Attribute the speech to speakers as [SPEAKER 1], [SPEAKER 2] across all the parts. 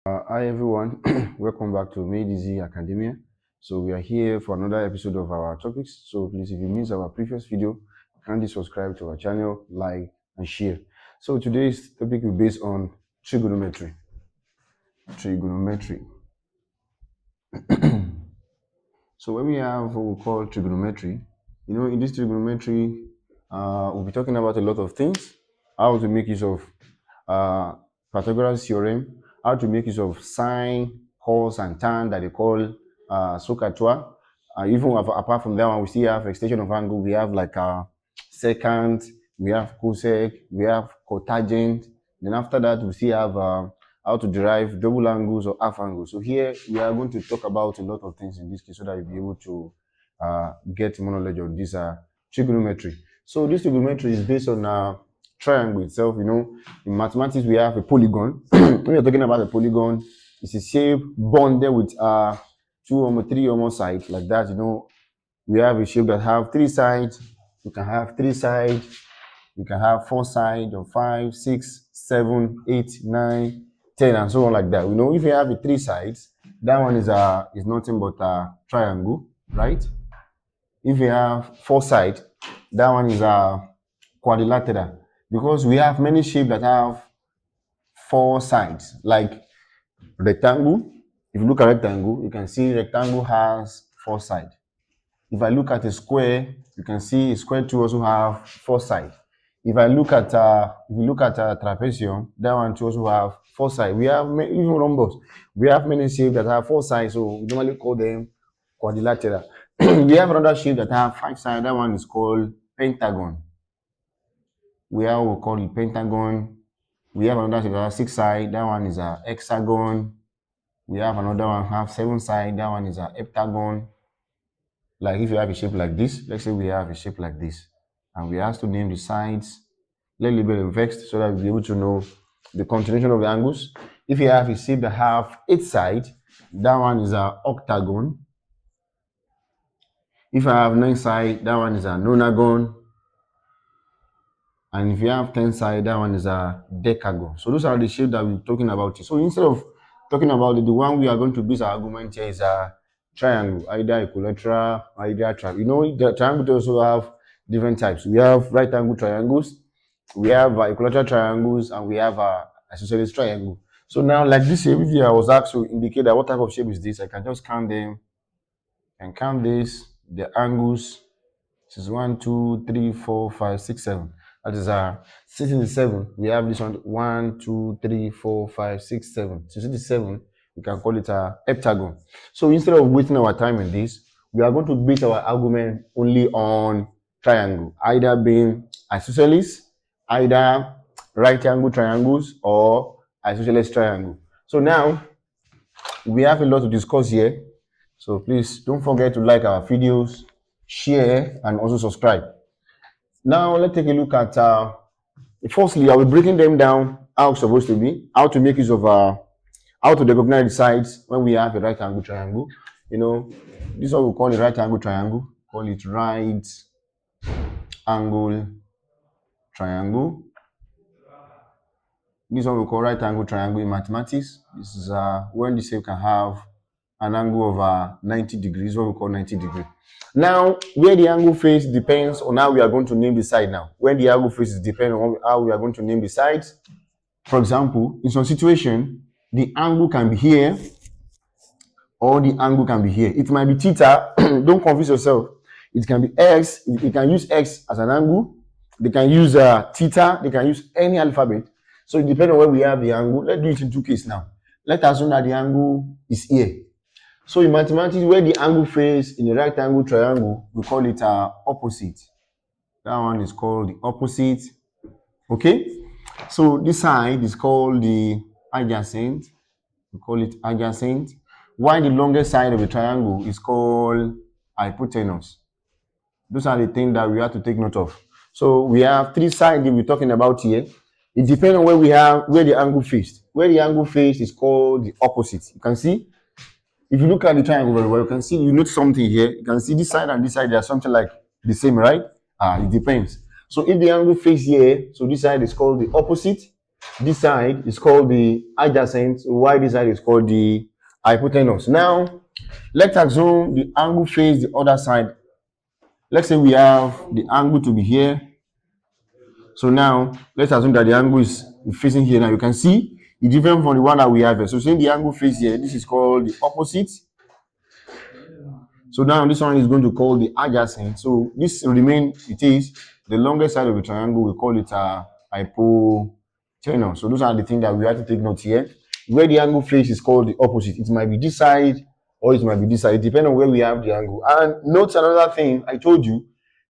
[SPEAKER 1] Hi everyone, welcome back to Made Easy Academia. So we are here for another episode of our topics. So please, if you missed our previous video, kindly subscribe to our channel, like and share. So today's topic will be based on trigonometry. Trigonometry. So when we have what we call trigonometry, in this trigonometry, we'll be talking about a lot of things. How to make use of Pythagoras theorem, how to make use of sine, cos, and tan that they call SOHCAHTOA. Even apart from that one, we still have extension of angle. We have like secant, we have cosec, we have cotangent. Then after that, we still have how to derive double angles or half angles. So here we are going to talk about a lot of things in this case so that you'll be able to get more knowledge of this trigonometry. So this trigonometry is based on triangle itself. In mathematics we have a polygon. When we're talking about a polygon, it's a shape bonded with two or more, three or more sides like that. We have a shape that have three sides. You can have three sides. You can have four sides or 5, 6, 7, 8, 9, 10, and so on like that. If you have three sides, that one is nothing but a triangle, right? If you have four sides, that one is a quadrilateral, because we have many shapes that have four sides, like rectangle. If you look at rectangle, you can see rectangle has four sides. If I look at a square, you can see a square too also have four sides. If I look at a trapezium, that one too also have four sides. We have even rhombus. We have many shapes that have four sides, so we normally call them quadrilateral. We have another shape that have five sides. That one is called pentagon. We have what we call the pentagon. We have another shape that has six sides. That one is a hexagon. We have another one have seven sides. That one is a heptagon. Like if you have a shape like this, let's say we have a shape like this, and we have to name the sides. Let's label them vexed so that we'll be able to know the continuation of the angles. If you have a shape that have 8 sides, that one is a octagon. If I have 9 sides, that one is a nonagon. And if you have 10 sides, that one is a decagon. So those are the shapes that we're talking about here. So instead of talking about it, the one we are going to base our argument here is a triangle, either equilateral, either triangle. The triangle also have different types. We have right angle triangles, we have equilateral triangles, and we have isosceles triangle. So now, like this shape, if I was asked to indicate that what type of shape is this, I can just count them and count this, the angles. This is 1, 2, 3, 4, 5, 6, 7. That is 67. We have this one 1, 2, 3, 4, 5, 6, 7. 67. We can call it a heptagon. So instead of wasting our time in this, we are going to base our argument only on triangle, either being isosceles, either right angle triangles, or isosceles triangle. So now we have a lot to discuss here. So please don't forget to like our videos, share, and also subscribe. Now let's take a look at firstly, I will be breaking them down how it's supposed to be, how to make use of how to recognize the sides when we have a right angle triangle. This is what we call a right angle triangle. Call it right angle triangle. This is what we call right angle triangle in mathematics. This is when the shape can have an angle of 90 degrees, what we call 90 degrees. Now, where the angle face depends on how we are going to name the side now. When the angle faces depend on how we are going to name the sides. For example, in some situation, the angle can be here or the angle can be here. It might be theta. Don't confuse yourself. It can be x. You can use x as an angle. They can use theta. They can use any alphabet. So it depends on where we have the angle. Let's do it in two cases now. Let's assume that the angle is here. So in mathematics, where the angle face in the right angle triangle, we call it opposite. That one is called the opposite. Okay? So this side is called the adjacent. We call it adjacent. While the longest side of the triangle is called hypotenuse. Those are the things that we have to take note of. So we have three sides that we're talking about here. It depends on where the angle faced. Where the angle faced is called the opposite. You can see. If you look at the triangle very well, you can see, you note something here. You can see this side and this side, there's something like the same, right? It depends. So if the angle face here, so this side is called the opposite. This side is called the adjacent, while this side is called the hypotenuse. Now, let's assume the angle face the other side. Let's say we have the angle to be here. So now, let's assume that the angle is facing here. Now, you can see it's different from the one that we have here. So, saying the angle face here, this is called the opposite. So now this one is going to call the adjacent. So this will remain, it is the longest side of the triangle. We call it a hypotenuse. So those are the things that we have to take note here. Where the angle face is called the opposite. It might be this side or it might be this side, depending on where we have the angle. And note another thing I told you,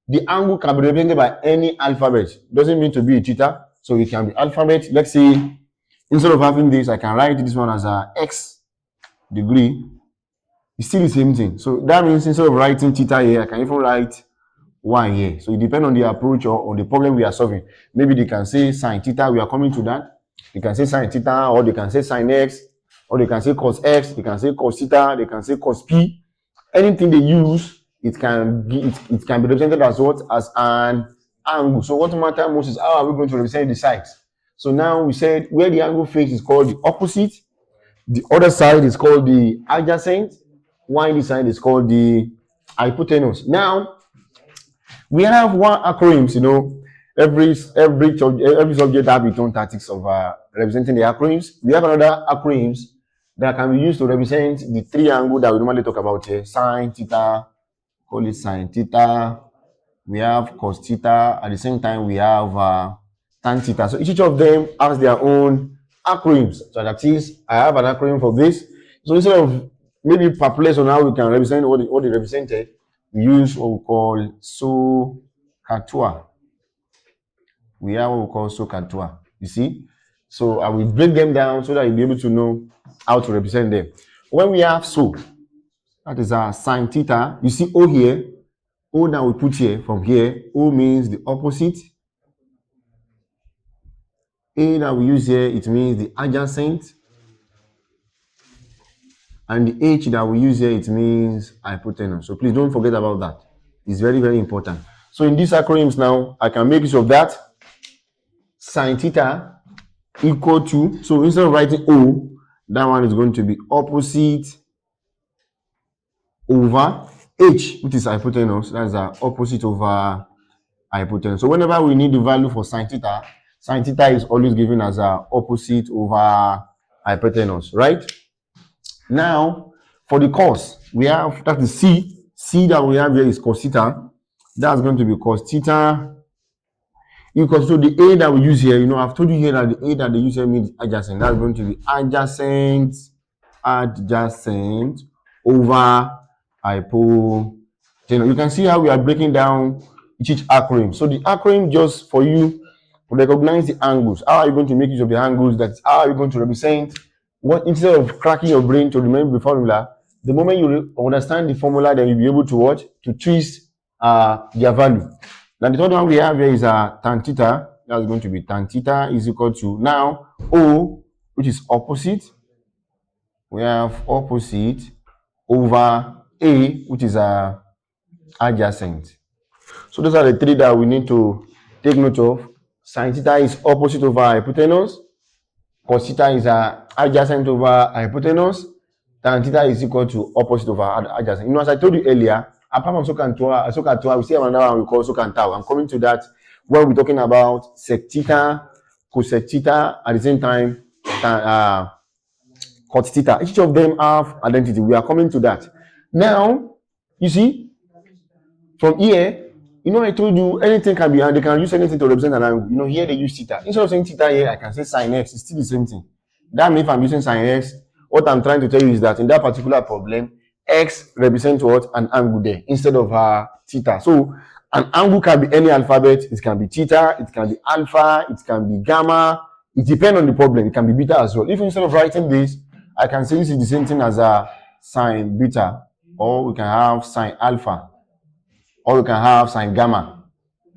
[SPEAKER 1] the angle can be represented by any alphabet. Doesn't mean to be a theta. So it can be alphabet. Let's say instead of having this, I can write this one as a x degree. It's still the same thing. So that means instead of writing theta here, I can even write y here. So it depends on the approach or on the problem we are solving. Maybe they can say sine theta, we are coming to that. They can say sine theta, or they can say sine x, or they can say cos x, they can say cos theta, they can say cos p. Anything they use, it can be represented as what? As an angle. So what matters most is how are we going to represent the sides. So now we said where the angle face is called the opposite, the other side is called the adjacent, while this side is called the hypotenuse. Now, we have one acronyms, you know, every subject have its own tactics of representing the acronyms. We have another acronyms that can be used to represent the triangle that we normally talk about here. Sine theta, call it sine theta. We have cos theta. At the same time, we have tan theta. So each of them has their own acronyms. So that is, I have an acronym for this. So instead of maybe perplexed on how we can represent what they represented, we use what we call SOHCAHTOA. We have what we call SOHCAHTOA. You see? So I will break them down so that you'll be able to know how to represent them. When we have that is our sine theta. You see O here. O that we put here from here. O means the opposite. A that we use here, it means the adjacent. And the H that we use here, it means hypotenuse. So please don't forget about that. It's very, very important. So in these acronyms now, I can make use of that. Sine theta equal to, so instead of writing O, that one is going to be opposite over H, which is hypotenuse. That's the opposite over hypotenuse. So whenever we need the value for sine theta is always given as a opposite over hypotenuse, right? Now, for the cos, we have, that's the C. C that we have here is cos theta. That's going to be cos theta equals to the A that we use here. You know, I've told you here that the A that they use here means adjacent. That's going to be adjacent over hypotenuse. You can see how we are breaking down each acronym. So the acronym just for you to recognize the angles. How are you going to make use of the angles? That's how are you going to represent what, instead of cracking your brain to remember the formula, the moment you understand the formula, then you'll be able to watch, to twist their value. Now the third one we have here is tan theta. That's going to be tan theta is equal to now O, which is opposite. We have opposite over A, which is adjacent. So those are the three that we need to take note of. Sin theta is opposite over hypotenuse. Cos theta is adjacent over hypotenuse. Tan theta is equal to opposite over adjacent. You know, as I told you earlier, apart from SOHCAHTOA, we still have another one we call SOHCAHTOA. I'm coming to that when we're talking about sec theta, cosec theta, at the same time, cot theta. Each of them have identity. We are coming to that. Now, you see, from here, you know, I told you anything can be, and they can use anything to represent an angle. You know, here they use theta. Instead of saying theta here, I can say sine x. It's still the same thing. That means if I'm using sine x, what I'm trying to tell you is that in that particular problem, x represents what? An angle there instead of theta. So an angle can be any alphabet. It can be theta, it can be alpha, it can be gamma. It depends on the problem. It can be beta as well. If instead of writing this, I can say this is the same thing as a sine beta, or we can have sine alpha, or we can have sine gamma.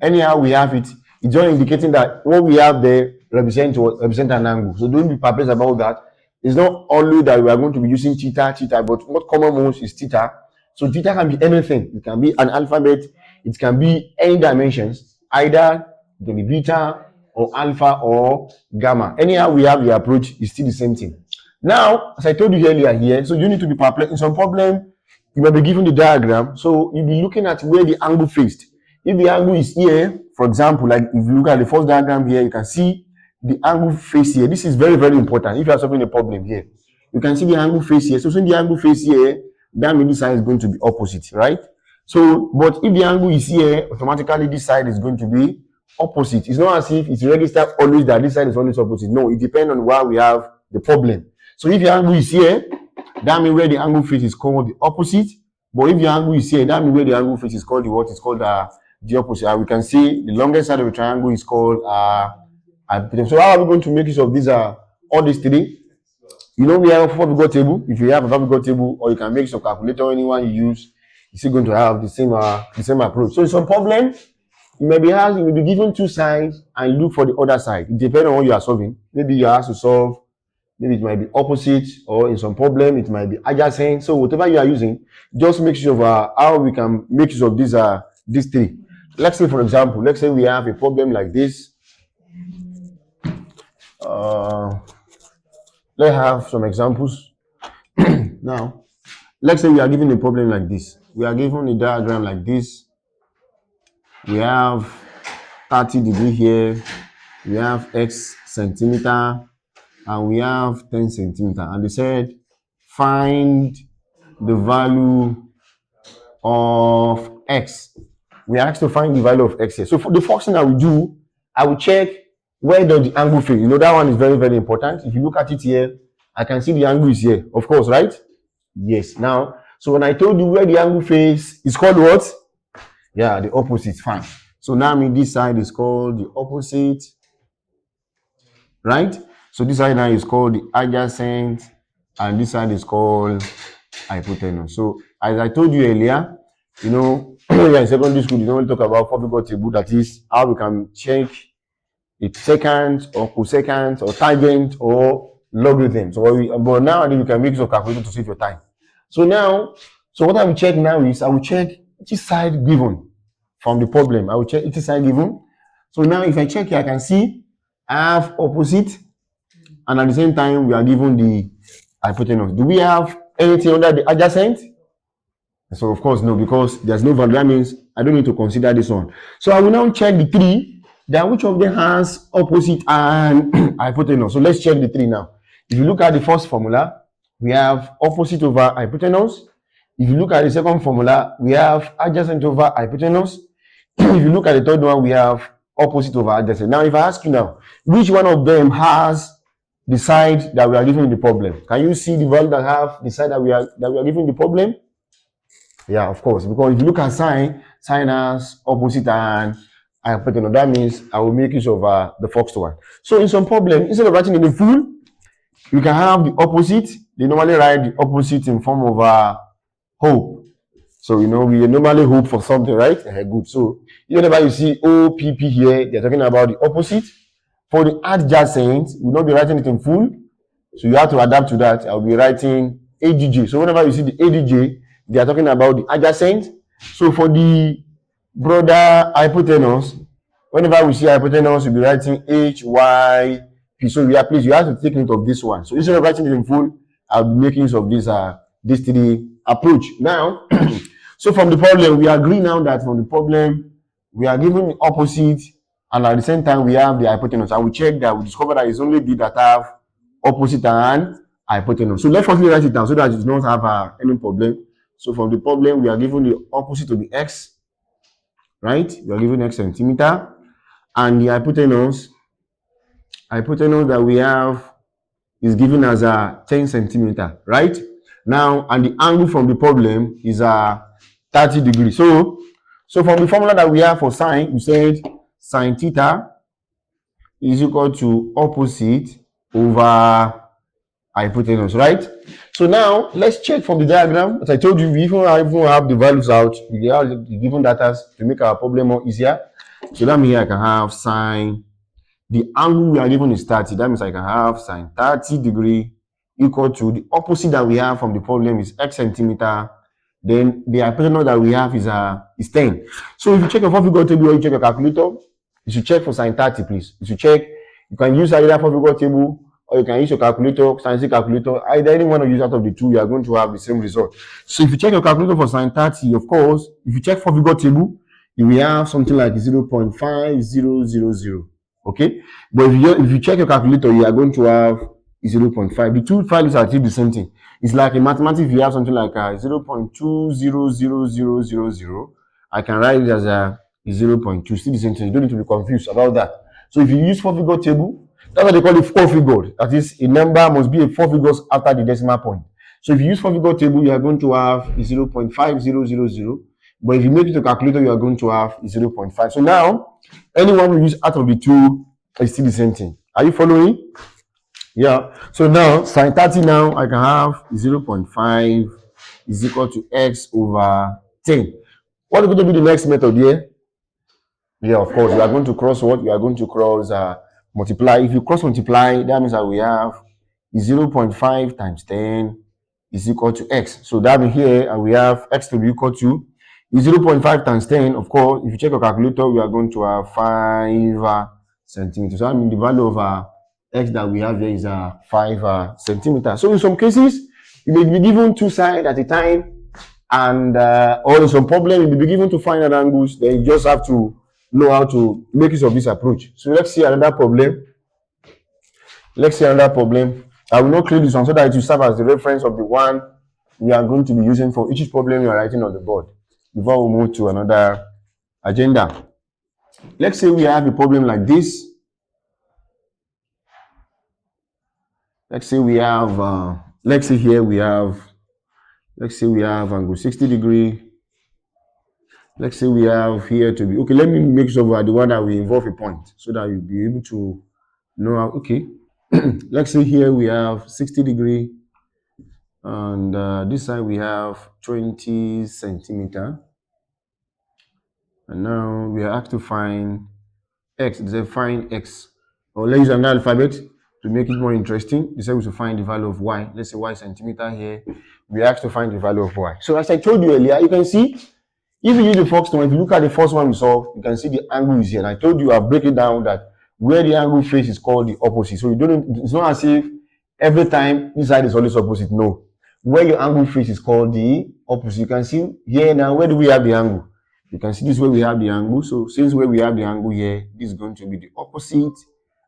[SPEAKER 1] Anyhow we have it, it's just indicating that what we have there represent an angle. So don't be perplexed about that. It's not only that we are going to be using theta, but what common most is theta. So theta can be anything. It can be an alphabet. It can be any dimensions. Either it can be beta, or alpha or gamma. Anyhow we have the approach, is still the same thing. Now, as I told you earlier here, so you need to be perplexed. In some problem, you might be given the diagram, so you'll be looking at where the angle faced. If the angle is here, for example, like if you look at the first diagram here, you can see the angle face here. This is very, very important. If you are solving a problem here, you can see the angle face here. So since the angle face here, that means this side is going to be opposite, right? So, but if the angle is here, automatically this side is going to be opposite. It's not as if it's registered always that this side is always opposite. No, it depends on where we have the problem. So if the angle is here, that means where the angle face is called the opposite. But if the angle is here, that means where the angle face is called the what? It's called the opposite. We can see the longest side of the triangle is called hypotenuse. So how are we going to make use of these all these three? You know, we have a Fabregor table. If you have a Fabregor table, or you can make some calculator, anyone you use, you're still going to have the same approach. So in some problem, you may be given two sides and look for the other side. It depends on what you are solving. Maybe you have to solve, maybe it might be opposite, or in some problem it might be adjacent. So whatever you are using, just make sure of how we can make use of these three. Let's say, for example, let's say we have a problem like this. Let's have some examples. Now, let's say we are given a problem like this. We are given a diagram like this. We have 30 degrees here. We have x centimeter, and we have 10 centimeter. And they said, find the value of x. We are asked to find the value of x here. So for the first thing I will do, I will check where does the angle face. You know, that one is very, very important. If you look at it here, I can see the angle is here, of course, right? Yes. Now, so when I told you where the angle face is called what? Yeah, the opposite. Fine. So now I mean this side is called the opposite, right? So this side now is called the adjacent, and this side is called hypotenuse. So as I told you earlier, you know, when you're in secondary school, you don't talk about Fabregor table, that is how we can check it secant or cosecant or tangent or logarithm. So but now you can make use of calculator to save your time. So now, so what I will check now is I will check each side given from the problem. I will check each side given. So now if I check here, I can see I have opposite, and at the same time we are given the hypotenuse. Do we have anything under the adjacent? So of course no, because there's no value. That means I don't need to consider this one. So I will now check the three. Then which of them has opposite and hypotenuse? So let's check the three now. If you look at the first formula, we have opposite over hypotenuse. If you look at the second formula, we have adjacent over hypotenuse. If you look at the third one, we have opposite over adjacent. Now, if I ask you now, which one of them has the side that we are given the problem? Can you see the value that have the side that we are given the problem? Yeah, of course. Because if you look at sine has opposite and hypotenuse. That means I will make use of the first one. So in some problem, instead of writing in the full, you can have the opposite. They normally write the opposite in form of hope. So you know we normally hope for something, right? Good. So whenever you see OPP here, they're talking about the opposite. For the adjacent, we'll not be writing it in full. So you have to adapt to that. I'll be writing ADJ. So whenever you see the ADJ, they are talking about the adjacent. So for the broader hypotenuse, whenever we see hypotenuse, we'll be writing HYP. So please, you have to take note of this one. So instead of writing it in full, I'll be making use of this three approach. Now, so from the problem, we agree now that from the problem, we are given the opposite, and at the same time, we have the hypotenuse. And we check that, we discover that it's only the that have opposite and hypotenuse. So let's firstly write it down so that you don't have any problem. So from the problem, we are given the opposite to be x, right? We are given x centimeter, and the hypotenuse that we have is given as 10 centimeter, right? Now, and the angle from the problem is 30 degrees. So from the formula that we have for sine, we said sine theta is equal to opposite over hypotenuse, right? So now let's check from the diagram. As I told you, we even have the values out. We have the given data to make our problem more easier. So that means I can have sine. The angle we are given is 30. That means I can have sine 30 degree equal to the opposite that we have from the problem is x centimeter. Then the hypotenuse that we have is 10. So if you check your Fabregor table or you check your calculator, You should check for sine 30, please. You should check. You can use either four-figure table or you can use your calculator, science calculator. Either any one of you out of the two, you are going to have the same result. So if you check your calculator for sine 30, of course, if you check four-figure table, you will have something like 0.5000. Okay, but if you check your calculator, you are going to have 0.5. The two values are still the same thing. It's like in mathematics, you have something like 0.200000. I can write it as a 0.2. Still the same thing. You don't need to be confused about that. So if you use four-figure table, that's what they call it four-figure. That is, a number must be a four figures after the decimal point. So if you use four-figure table, you are going to have 0.5000. But if you make it a calculator, you are going to have 0.5. So now, anyone we use out of the two is still the same thing. Are you following? Yeah. So now, sine 30 now, I can have 0.5 is equal to x over 10. What is going to be the next method here? Yeah, of course, you are going to cross what? You are going to cross multiply. If you cross multiply, that means that we have 0.5 times 10 is equal to x. So that means here we have x to be equal to 0.5 times 10. Of course, if you check your calculator, we are going to have 5 centimeters. So I mean the value of x that we have here is 5 centimeters. So in some cases, you may be given two sides at a time, and or in some problem, you may be given to find out angles. Then you just have to know how to make use of this approach. So let's see another problem. I will not clear this one so that it will serve as the reference of the one we are going to be using for each problem you are writing on the board before we move to another agenda. Let's say we have a problem like this. Let's say we have angle 60 degree. Let's say we have here to be, okay, let me make sure the one that will involve a point so that you'll be able to know how, okay. Let's say here we have 60 degree and this side we have 20 centimeter. And now we are asked to find x. They find x. Or let's use another alphabet to make it more interesting. They say we should find the value of y. Let's say y centimeter here. We are asked to find the value of y. So as I told you earlier, you can see if you use the first one, if you look at the first one we saw, you can see the angle is here. And I told you, I break it down that where the angle face is called the opposite. So you don't, it's not as if every time this side is always opposite. No. Where your angle face is called the opposite. You can see here now, where do we have the angle? You can see this is where we have the angle. So since where we have the angle here, this is going to be the opposite.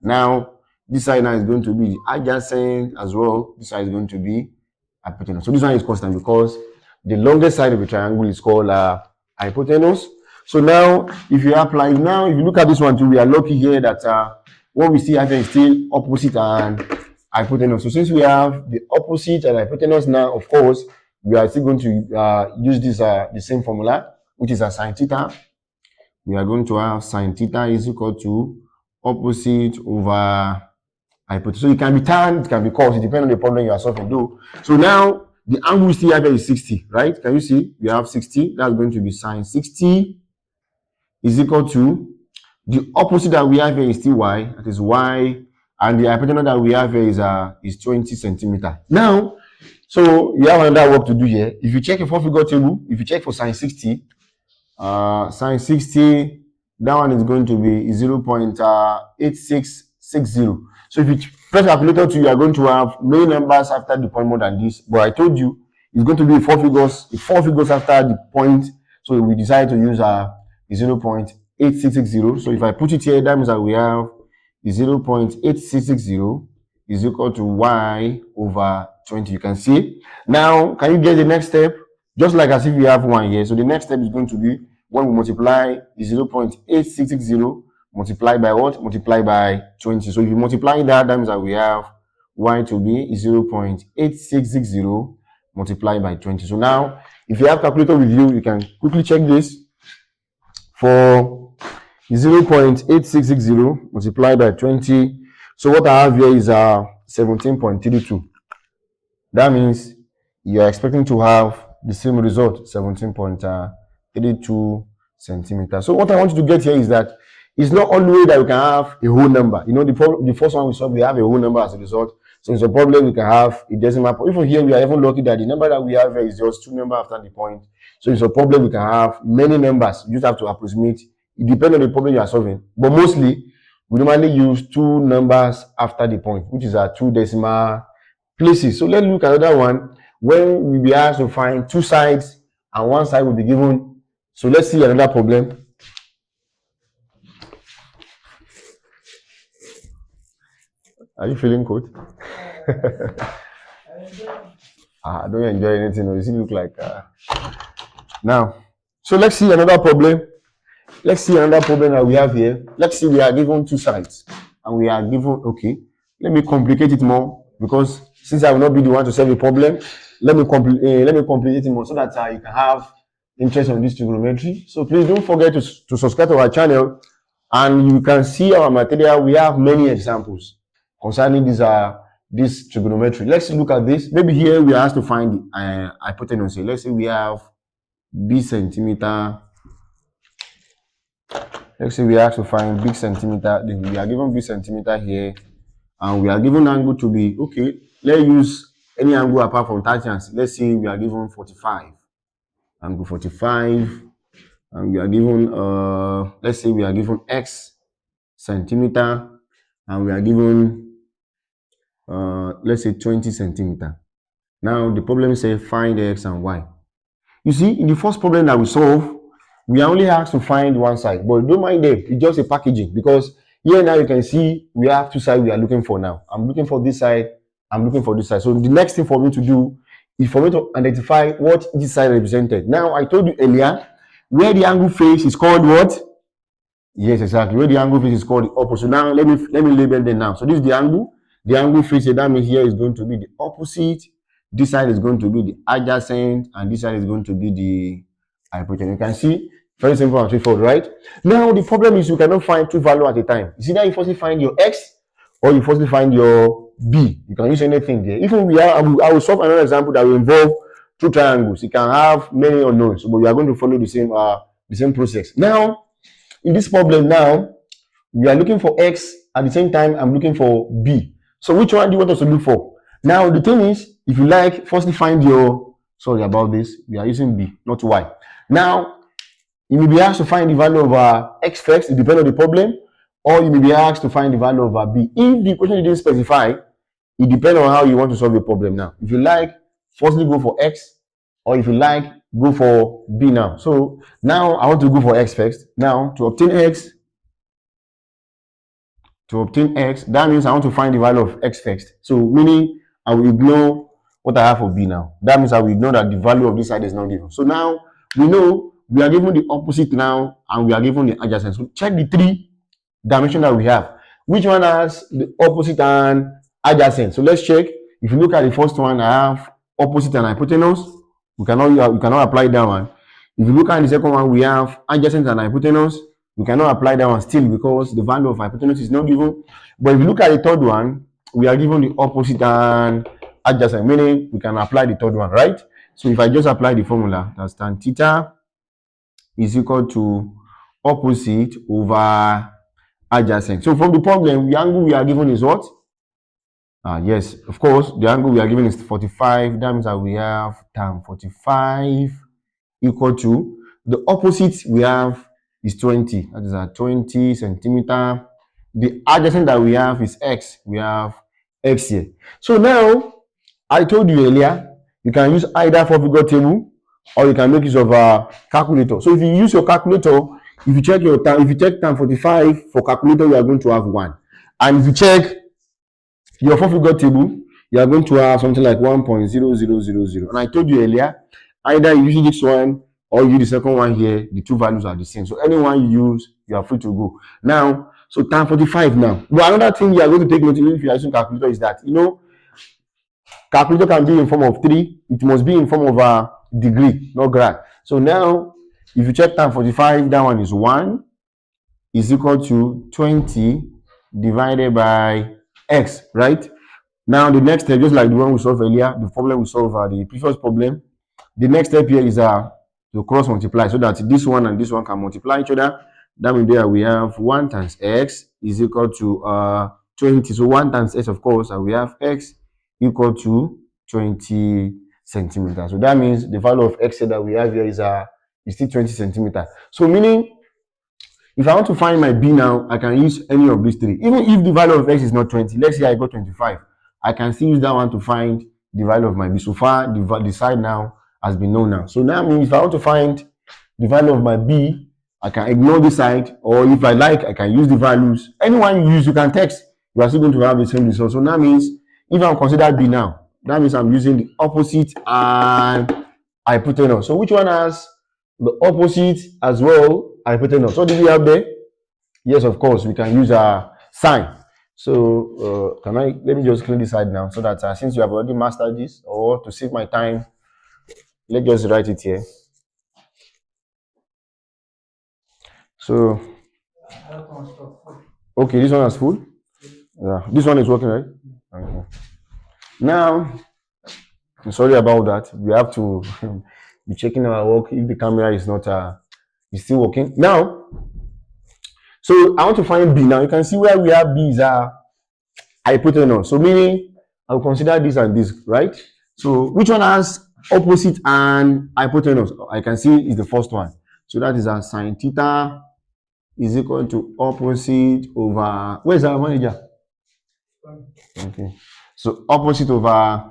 [SPEAKER 1] Now, this side now is going to be adjacent as well. This side is going to be hypotenuse. So this one is constant because the longest side of the triangle is called hypotenuse. So now, if you look at this one too, we are lucky here that what we see here is still opposite and hypotenuse. So since we have the opposite and hypotenuse now, of course, we are still going to use this the same formula, which is a sine theta. We are going to have sine theta is equal to opposite over hypotenuse. So it can be tan, it can be cos, it depends on the problem you are solving though. So now, the angle we still have here is 60, right? Can you see? We have 60. That's going to be sine 60 is equal to the opposite that we have here is still y. That is y. And the hypotenuse that we have here is 20 centimeter. Now, so you have another work to do here. If you check a four-figure table, if you check for sine 60, that one is going to be 0.8660. So if you press calculator 2, you are going to have many numbers after the point more than this. But I told you it's going to be four figures after the point. So we decided to use 0.8660. So if I put it here, that means that we have 0.8660 is equal to y over 20. You can see. Now, can you get the next step? Just like as if we have one here. So the next step is going to be when we multiply 0.8660 multiply by what? Multiply by 20. So if you multiply that means that we have y to be 0.8660 multiplied by 20. So now, if you have calculator with you, you can quickly check this. For 0.8660 multiplied by 20. So what I have here is 17.32. That means you are expecting to have the same result, 17.32 centimeters. So what I want you to get here is that it's not always that you can have a whole number. You know, the first one we saw, we have a whole number as a result. So it's a problem we can have a decimal point. Even here, we are even lucky that the number that we have here is just two numbers after the point. So it's a problem we can have many numbers. You just have to approximate It depends on the problem you are solving. But mostly, we normally use two numbers after the point, which is our two decimal places. So let's look at another one when we be asked to find two sides and one side will be given. So let's see another problem. Are you feeling cold? I don't enjoy anything. You see, look like now. So let's see another problem. Let's see another problem that we have here. Let's see we are given two sides and we are given, okay, let me complicate it more because since I will not be the one to solve the problem, let me complicate it more so that you can have interest on this trigonometry. So please don't forget to subscribe to our channel and you can see our material. We have many examples concerning this trigonometry. Let's look at this. Maybe here we are asked to find the hypotenuse. Let's say we have b centimeter. Let's say we have to find big centimeter. We are given big centimeter here, and we are given angle to be okay. Let's use any angle apart from 30. Let's say we are given 45, angle 45, and we are given let's say we are given x centimeter, and we are given let's say 20 centimeter. Now the problem says find x and y. You see, in the first problem that we solve, we are only asked to find one side, but don't mind them, it's just a packaging because here now you can see we have two sides we are looking for now. I'm looking for this side, I'm looking for this side. So the next thing for me to do is for me to identify what each side represented. Now I told you earlier where the angle face is called what? Yes, exactly. Where the angle face is called the opposite. Now let me label them now. So this is the angle. The angle face, that means here is going to be the opposite. This side is going to be the adjacent, and this side is going to be the hypotenuse. You can see, very simple and straightforward, right? Now the problem is you cannot find two values at a time. You see that you firstly find your x or you firstly find your b. You can use anything there. Even I will solve another example that will involve two triangles. You can have many unknowns, but you are going to follow the same process. Now, in this problem now, we are looking for x at the same time I'm looking for b. So which one do you want us to look for? Now the thing is, if you like, firstly find your, sorry about this, we are using b, not y. Now, you may be asked to find the value of x first, it depends on the problem, or you may be asked to find the value of b. If the question didn't specify, it depends on how you want to solve the problem now. If you like, firstly go for x, or if you like, go for b now. So now I want to go for x first. Now to obtain x, that means I want to find the value of x first. So meaning I will ignore what I have for b now. That means I will ignore that the value of this side is not given. So now we know we are given the opposite now and we are given the adjacent. So check the three dimensions that we have. Which one has the opposite and adjacent? So let's check. If you look at the first one, I have opposite and hypotenuse. We cannot apply that one. If you look at the second one, we have adjacent and hypotenuse. We cannot apply that one still because the value of hypotenuse is not given. But if you look at the third one, we are given the opposite and adjacent, meaning we can apply the third one, right? So if I just apply the formula, that's tan theta is equal to opposite over adjacent. So from the problem, the angle we are given is what? Yes, of course, the angle we are given is 45. That means that we have tan 45 equal to the opposite we have is 20. That is 20 centimeter. The adjacent that we have is x. We have x here. So now, I told you earlier, you can use either four-figure table or you can make use of a calculator. So if you use your calculator, if you check tan 45 for calculator, you are going to have 1. And if you check your four-figure table, you are going to have something like 1.0000. And I told you earlier, either you use this one or you use the second one here, the two values are the same. So any one you use, you are free to go. Now, so tan 45 now. But another thing you are going to take note of if you are using calculator is that, calculator can be in form of 3. It must be in form of a degree, not grad. So now, if you check tan 45, that one is 1 is equal to 20 divided by x, right? Now the next step, just like the one we solved earlier, the problem we solved the previous problem, the next step here is to cross multiply so that this one and this one can multiply each other. That means there we have 1 times x is equal to 20. So 1 times x, of course, and we have x equal to 20 centimeters. So that means the value of x that we have here is still 20 centimeters. So meaning If I want to find my b now, I can use any of these three. Even if the value of x is not 20, let's say I got 25, I can still use that one to find the value of my b. So far, the side now has been known now. So now means if I want to find the value of my b, I can ignore this side, or if I like, I can use the values. Anyone you use, you can text. You are still going to have the same result. So that means if I'm considered b now, that means I'm using the opposite and hypotenuse. So which one has the opposite as well? Hypotenuse. What do we have there? Yes, of course, we can use a sine. So let me just clean this side now, so that since you have already mastered this, or to save my time, let's just write it here. So, okay, this one is full. Yeah, this one is working, right? Okay. Now, I'm sorry about that. We have to be checking our work if the camera is not is still working. Now, so I want to find b. Now you can see where we have b is hypotenuse. So meaning I will consider this and this, right? So which one has opposite and hypotenuse? I can see is the first one. So that is a sine theta is equal to opposite over, where's our manager? Okay. So opposite over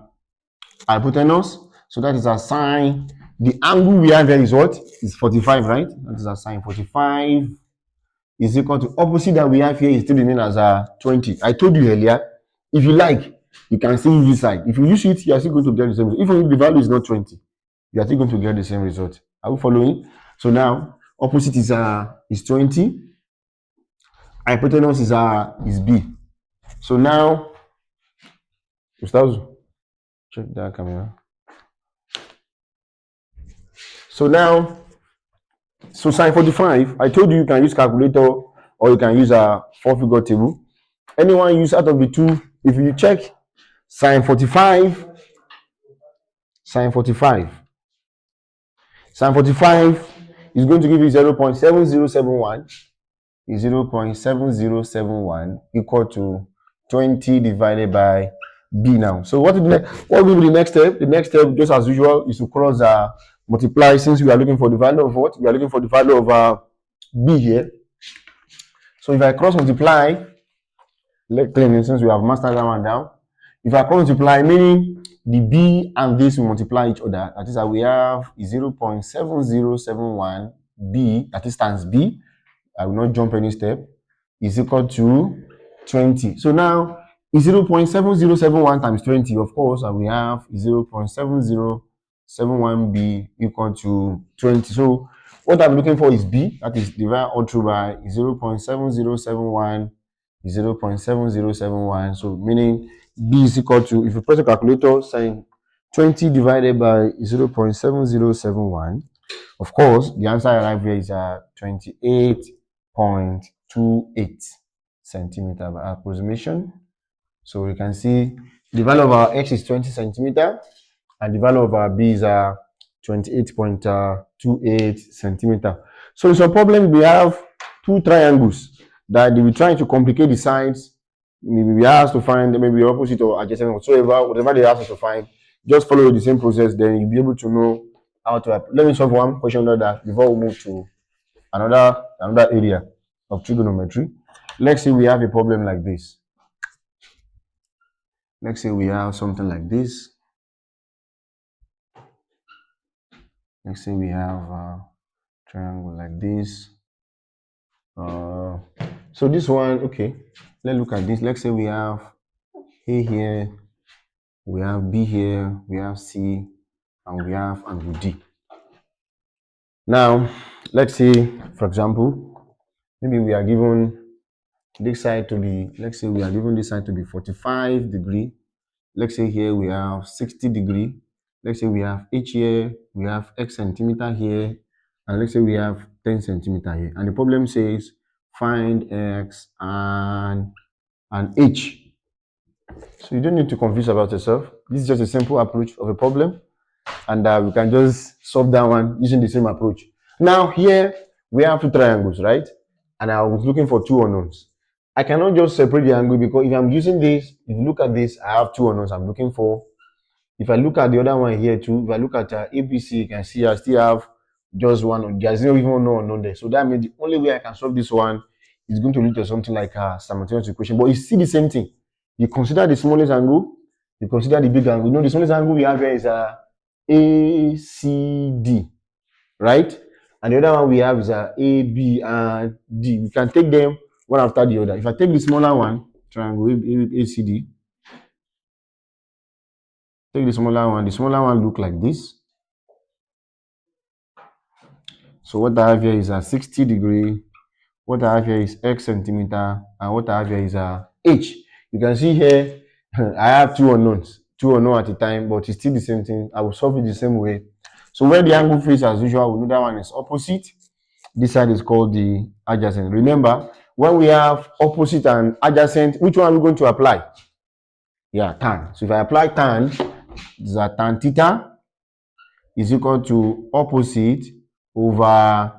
[SPEAKER 1] hypotenuse. So that is a sine. The angle we have here is what? Is 45, right? That is a sine 45 is equal to opposite that we have here is still remain as a 20. I told you earlier, if you like, you can still use this side. If you use it, you are still going to get the same result. Even if the value is not 20, you are still going to get the same result. Are we following? So now opposite is 20. Hypotenuse is b. So now, Ustaz, check that camera. So now, so sine 45, I told you can use calculator or you can use a 4-figure table. Anyone use out of the two, if you check sine 45 is going to give you 0.7071 equal to 20 divided by b now. So what will be the next step? The next step, just as usual, is to cross multiply, since we are looking for the value of what? We are looking for the value of b here. So if I cross multiply, let's clean, since we have mastered that one down. If I cross multiply, meaning the b and this will multiply each other. That is how we have 0.7071 b, that is times b. I will not jump any step, is equal to 20. So now 0.7071 times 20, of course, and we have 0.7071b equal to 20. So what I'm looking for is b, that is divide all through by 0.7071, 0.7071. So meaning b is equal to, if you press a calculator, saying 20 divided by 0.7071, of course, the answer I arrive here is 28.28 centimeter by approximation. So we can see the value of our x is 20 centimeter and the value of our b is 28.28 centimeter. So in some problem, we have two triangles that they will try to complicate the sides. Maybe we ask to find maybe opposite or adjacent whatsoever, whatever they ask us to find. Just follow the same process, then you'll be able to know how to. Let me solve one question like that before we move to another area of trigonometry. Let's say we have a problem like this. Let's say we have something like this. Let's say we have a triangle like this. So this one, okay, let's look at this. Let's say we have A here, we have B here, we have C, and we have angle D. Now, let's say, for example, maybe we are given this side to be, let's say we are given this side to be 45 degree. Let's say here we have 60 degree. Let's say we have H here, we have X centimeter here, and let's say we have 10 centimeter here. And the problem says find X and H. So you don't need to confuse about yourself. This is just a simple approach of a problem, and we can just solve that one using the same approach. Now here we have two triangles, right? And I was looking for two unknowns. I cannot just separate the angle, because if I'm using this, if you look at this, I have two unknowns I'm looking for. If I look at the other one here too, if I look at ABC, you can see I still have just one. There's no even no unknown there. So that means the only way I can solve this one is going to lead to something like a simultaneous equation. But it's still the same thing. You consider the smallest angle, you consider the big angle. You know, the smallest angle we have here is ACD, right? And the other one we have is AB and D. We can take them one after the other. If I take the smaller one, triangle ACD, take the smaller one look like this. So what I have here is a 60 degree. What I have here is X centimeter, and what I have here is H. You can see here, I have two unknowns at a time, but it's still the same thing. I will solve it the same way. So where the angle face as usual, we know that one is opposite. This side is called the adjacent. Remember, when we have opposite and adjacent, which one are we going to apply? Yeah, tan. So if I apply tan, this is a tan theta is equal to opposite over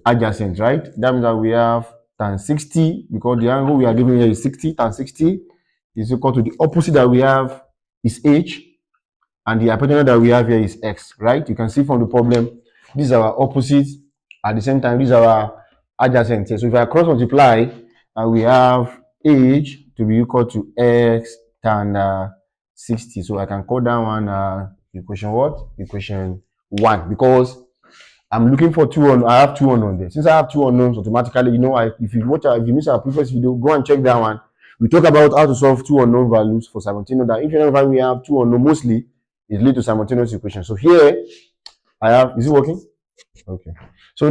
[SPEAKER 1] adjacent, right? That means that we have tan 60, because the angle we are given here is 60, tan 60 is equal to the opposite that we have is H, and the hypotenuse that we have here is X, right? You can see from the problem, these are our opposites, at the same time, these are our adjacent. So if I cross multiply, we have H to be equal to X tan 60. So I can call that one equation what? Equation 1, because I'm looking for I have two unknowns there. Since I have two unknowns, automatically, you know, if you miss our previous video, go and check that one. We talk about how to solve two unknown values for simultaneous. That if you know we have two unknown, mostly it leads to simultaneous equation. So here I have, is it working? Okay. So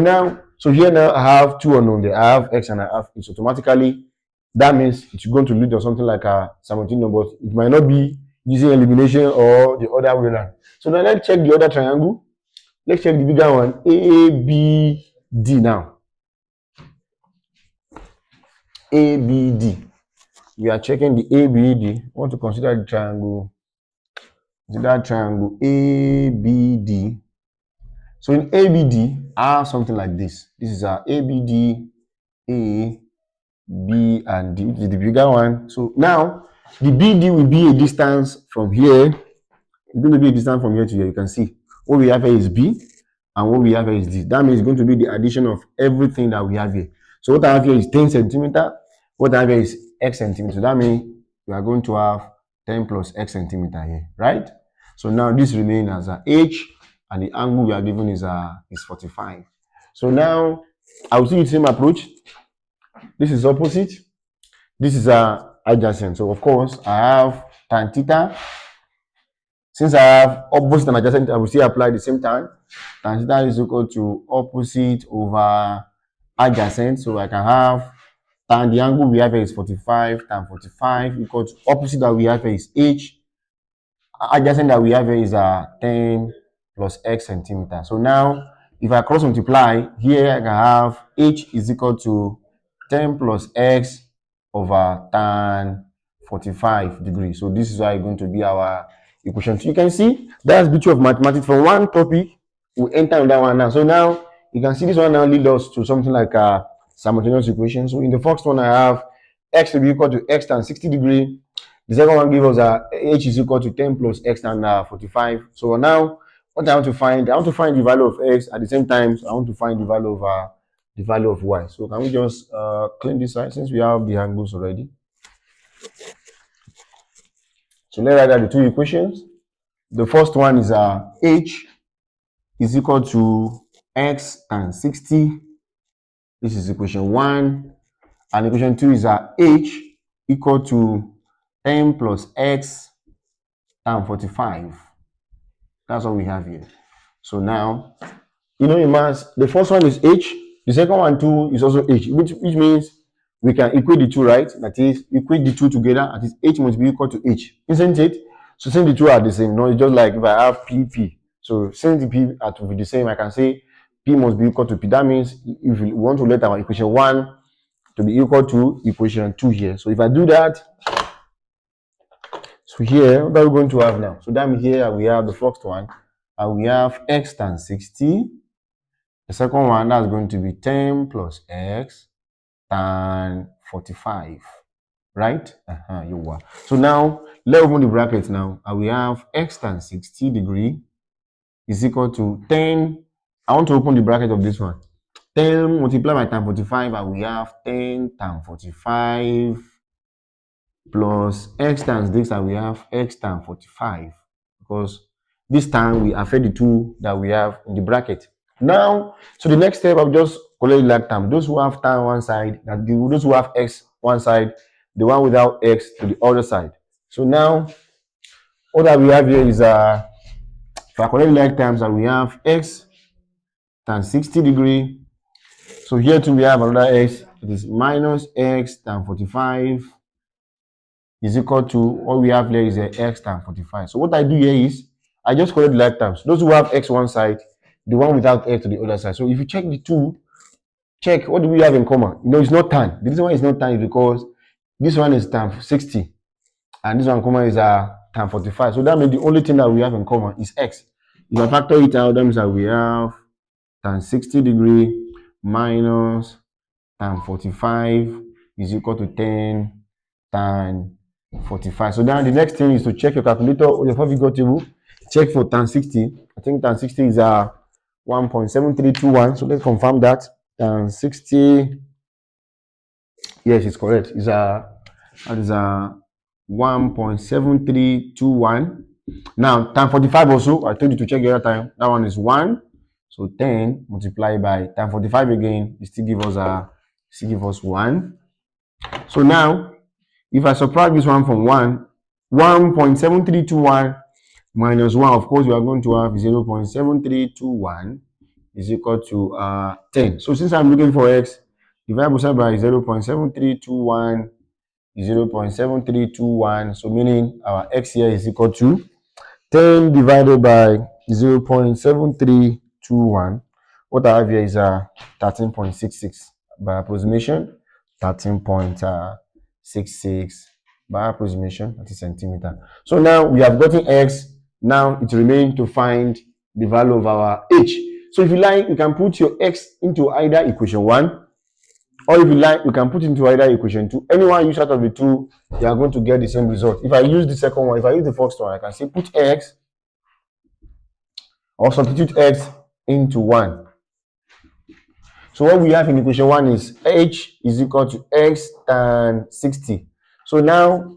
[SPEAKER 1] here now I have two unknown there. I have X and I have H. Automatically, that means it's going to lead to something like a simultaneous, but it might not be using elimination or the other way around. So now let's check the other triangle. Let's check the bigger one, ABD now. ABD. We are checking the ABD. We want to consider the triangle. That triangle ABD. So in ABD, I have something like this. This is our ABD, A, B, and D. This is the bigger one. So now the BD will be a distance from here. It's going to be a distance from here to here. You can see what we have here is B, and what we have here is D. That means it's going to be the addition of everything that we have here. So what I have here is 10 centimeter. What I have here is X centimeter. So that means we are going to have 10 plus X centimeter here, right? So now this remains as a H, and the angle we are given is 45. So now I will see the same approach. This is opposite. This is adjacent. So of course I have tan theta. Since I have opposite and adjacent, I will still apply the same tan. Tan theta is equal to opposite over adjacent. So I can have tan, the angle we have here is 45, tan 45 equal to opposite that we have here is H. Adjacent that we have here is 10 plus X centimeter. So now if I cross multiply, here I can have H is equal to 10 plus X over tan 45 degrees. So this is why it's going to be our equation. So you can see that's the beauty of mathematics. From one topic, we enter in that one now. So now you can see this one now leads us to something like a simultaneous equation. So in the first one, I have X to be equal to X tan 60 degrees. The second one gives us H is equal to 10 plus X tan 45. So now what I want to find the value of X at the same time. So I want to find the value of Y. So can we just clean this side since we have the angles already? So let's write down the two equations. The first one is H is equal to X tan 60. This is equation 1. And equation 2 is H equal to 10 plus X tan 45. That's what we have here. So now, you know in maths, the first one is H. The second one too is also H, which means we can equate the two, right? That is, equate the two together. That is, H must be equal to H, isn't it? So since the two are the same, no, it's just like if I have P. So since the P are to be the same, I can say P must be equal to P. That means if we want to let our equation 1 to be equal to equation 2 here. So if I do that, so here, what are we going to have now? So that means here we have the first one, and we have X tan 60. The second one, that's going to be 10 plus X tan 45, right? You are. So now, let's open the bracket now, and we have X tan 60 degree is equal to 10 I want to open the bracket of this one. 10 multiplied by tan 45, and we have 10 tan 45 plus x times this, and we have x tan 45, because this time we affect the two that we have in the bracket. Now, so the next step, I'll just collect like term. Those who have tan one side, those who have x one side, the one without x to the other side. So now, all that we have here is if I collect like terms, and we have x tan 60 degree. So here too we have another x. It is minus x tan 45 is equal to, what we have here is a x tan 45. So what I do here is I just collect the like terms. Those who have x one side, the one without x to the other side. So if you check the two, check what do we have in common. You know, it's not tan. The reason why it's not tan is because this one is tan 60 and this one common is tan 45. So that means the only thing that we have in common is x. If I factor it out, that means that we have tan 60 degree minus tan 45 is equal to 10 tan 45. So now the next thing is to check your calculator or your figure table. Check for tan 60. I think tan 60 is 1.7321. So let's confirm that. Tan 60, yes, it's correct. It's that is 1.7321. Now tan 45 also, I told you to check the other time. That one is 1. So 10 multiplied by tan 45 again, it still give us 1. So now, if I subtract this one from 1.7321 minus 1, of course, we are going to have 0.7321 is equal to 10. So since I'm looking for x, divide both sides by 0.7321 is 0.7321. So meaning our x here is equal to 10 divided by 0.7321. What I have here is 13.66 by approximation. 13.66 by approximation, that is centimeter. So now we have gotten x. Now it remains to find the value of our h. So if you like, you can put your x into either equation 1, or if you like, you can put into either equation 2. Anyone use out of the two, you are going to get the same result. If I use the second one, if I use the first one, I can say put x or substitute x into 1. So what we have in equation 1 is h is equal to x tan 60. So now,